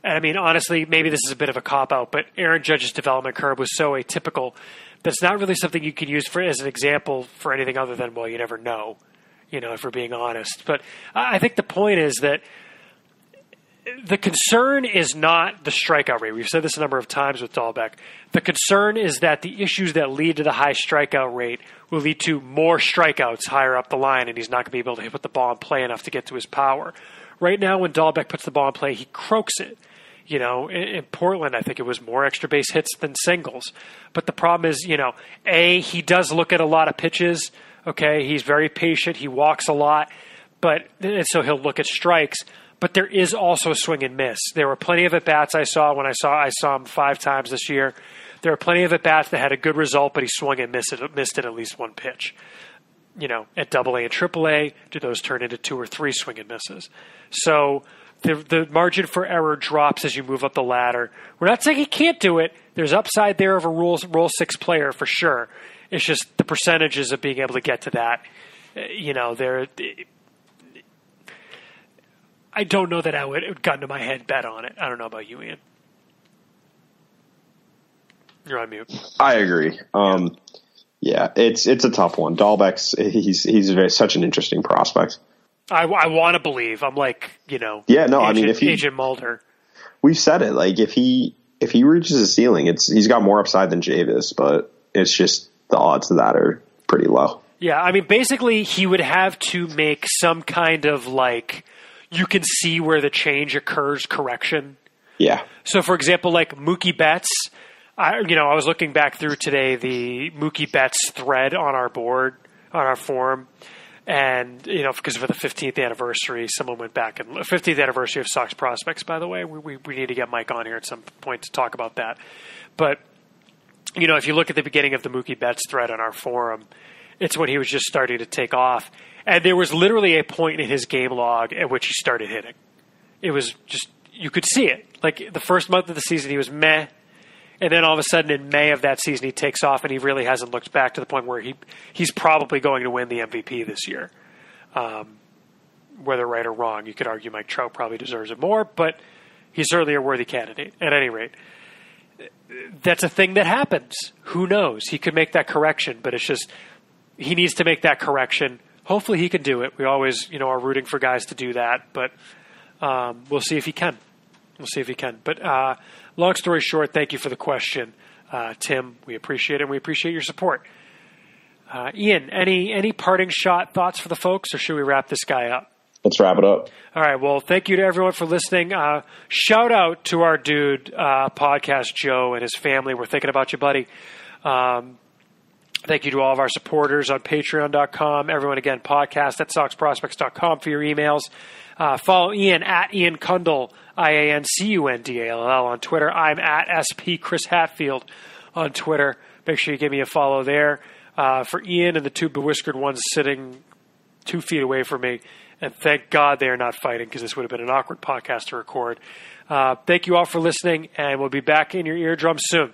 I mean, honestly, maybe this is a bit of a cop-out, but Aaron Judge's development curve was so atypical that it's not really something you can use as an example for anything other than, well, you never know, if we're being honest. But I think the point is that the concern is not the strikeout rate. We've said this a number of times with Dahlbeck. The concern is that the issues that lead to the high strikeout rate will lead to more strikeouts higher up the line, and he's not going to be able to hit the ball in play enough to get to his power. Right now, when Dahlbeck puts the ball in play, he croaks it. In Portland, I think it was more extra base hits than singles. But the problem is, he does look at a lot of pitches. Okay, he's very patient. He walks a lot, and so he'll look at strikes. But there is also a swing and miss. There were plenty of at-bats I saw him 5 times this year. There were plenty of at-bats that had a good result, but he swung and missed it at least one pitch. At AA and AAA, do those turn into 2 or 3 swing and misses? So the margin for error drops as you move up the ladder. We're not saying he can't do it. There's upside there of a Rule 6 player for sure. It's just the percentages of being able to get to that. I don't know that I would gun to my head bet on it. I don't know about you, Ian. You're on mute. I agree. Yeah, it's a tough one. Dahlbeck's he's such an interesting prospect. I want to believe. I'm like, Yeah, no, if Agent Mulder. We've said it. Like if he reaches his ceiling, he's got more upside than Javis, but it's just the odds of that are pretty low. Yeah, basically he would have to make some kind of you can see where the change occurs correction. Yeah. So, for example, like Mookie Betts, I was looking back through today the Mookie Betts thread on our board, on our forum, and, because for the 15th anniversary, someone went back and 15th anniversary of Sox Prospects, by the way. We need to get Mike on here at some point to talk about that. But, if you look at the beginning of the Mookie Betts thread on our forum, it's when he was just starting to take off. And there was literally a point in his game log at which he started hitting. It was just, you could see it. Like the first month of the season, he was meh. And then all of a sudden in May of that season, he takes off and he really hasn't looked back to the point where he's probably going to win the MVP this year. Whether right or wrong, you could argue Mike Trout probably deserves it more, but he's certainly a worthy candidate. At any rate, that's a thing that happens. Who knows? He could make that correction, but it's just, he needs to make that correction. Hopefully he can do it. We always, are rooting for guys to do that, but we'll see if he can. But long story short, thank you for the question, Tim. We appreciate it, and we appreciate your support. Ian, any parting thoughts for the folks, or should we wrap this guy up? Let's wrap it up. All right. Well, thank you to everyone for listening. Shout out to our dude, Podcast Joe, and his family. We're thinking about you, buddy. Thank you to all of our supporters on patreon.com. Everyone, again, podcast at soxprospects.com for your emails. Follow Ian at Ian Cundall, IANCUNDALL on Twitter. I'm at SP Chris Hatfield on Twitter. Make sure you give me a follow there. For Ian and the two bewhiskered ones sitting 2 feet away from me, and thank God they are not fighting, because this would have been an awkward podcast to record. Thank you all for listening, and we'll be back in your eardrum soon.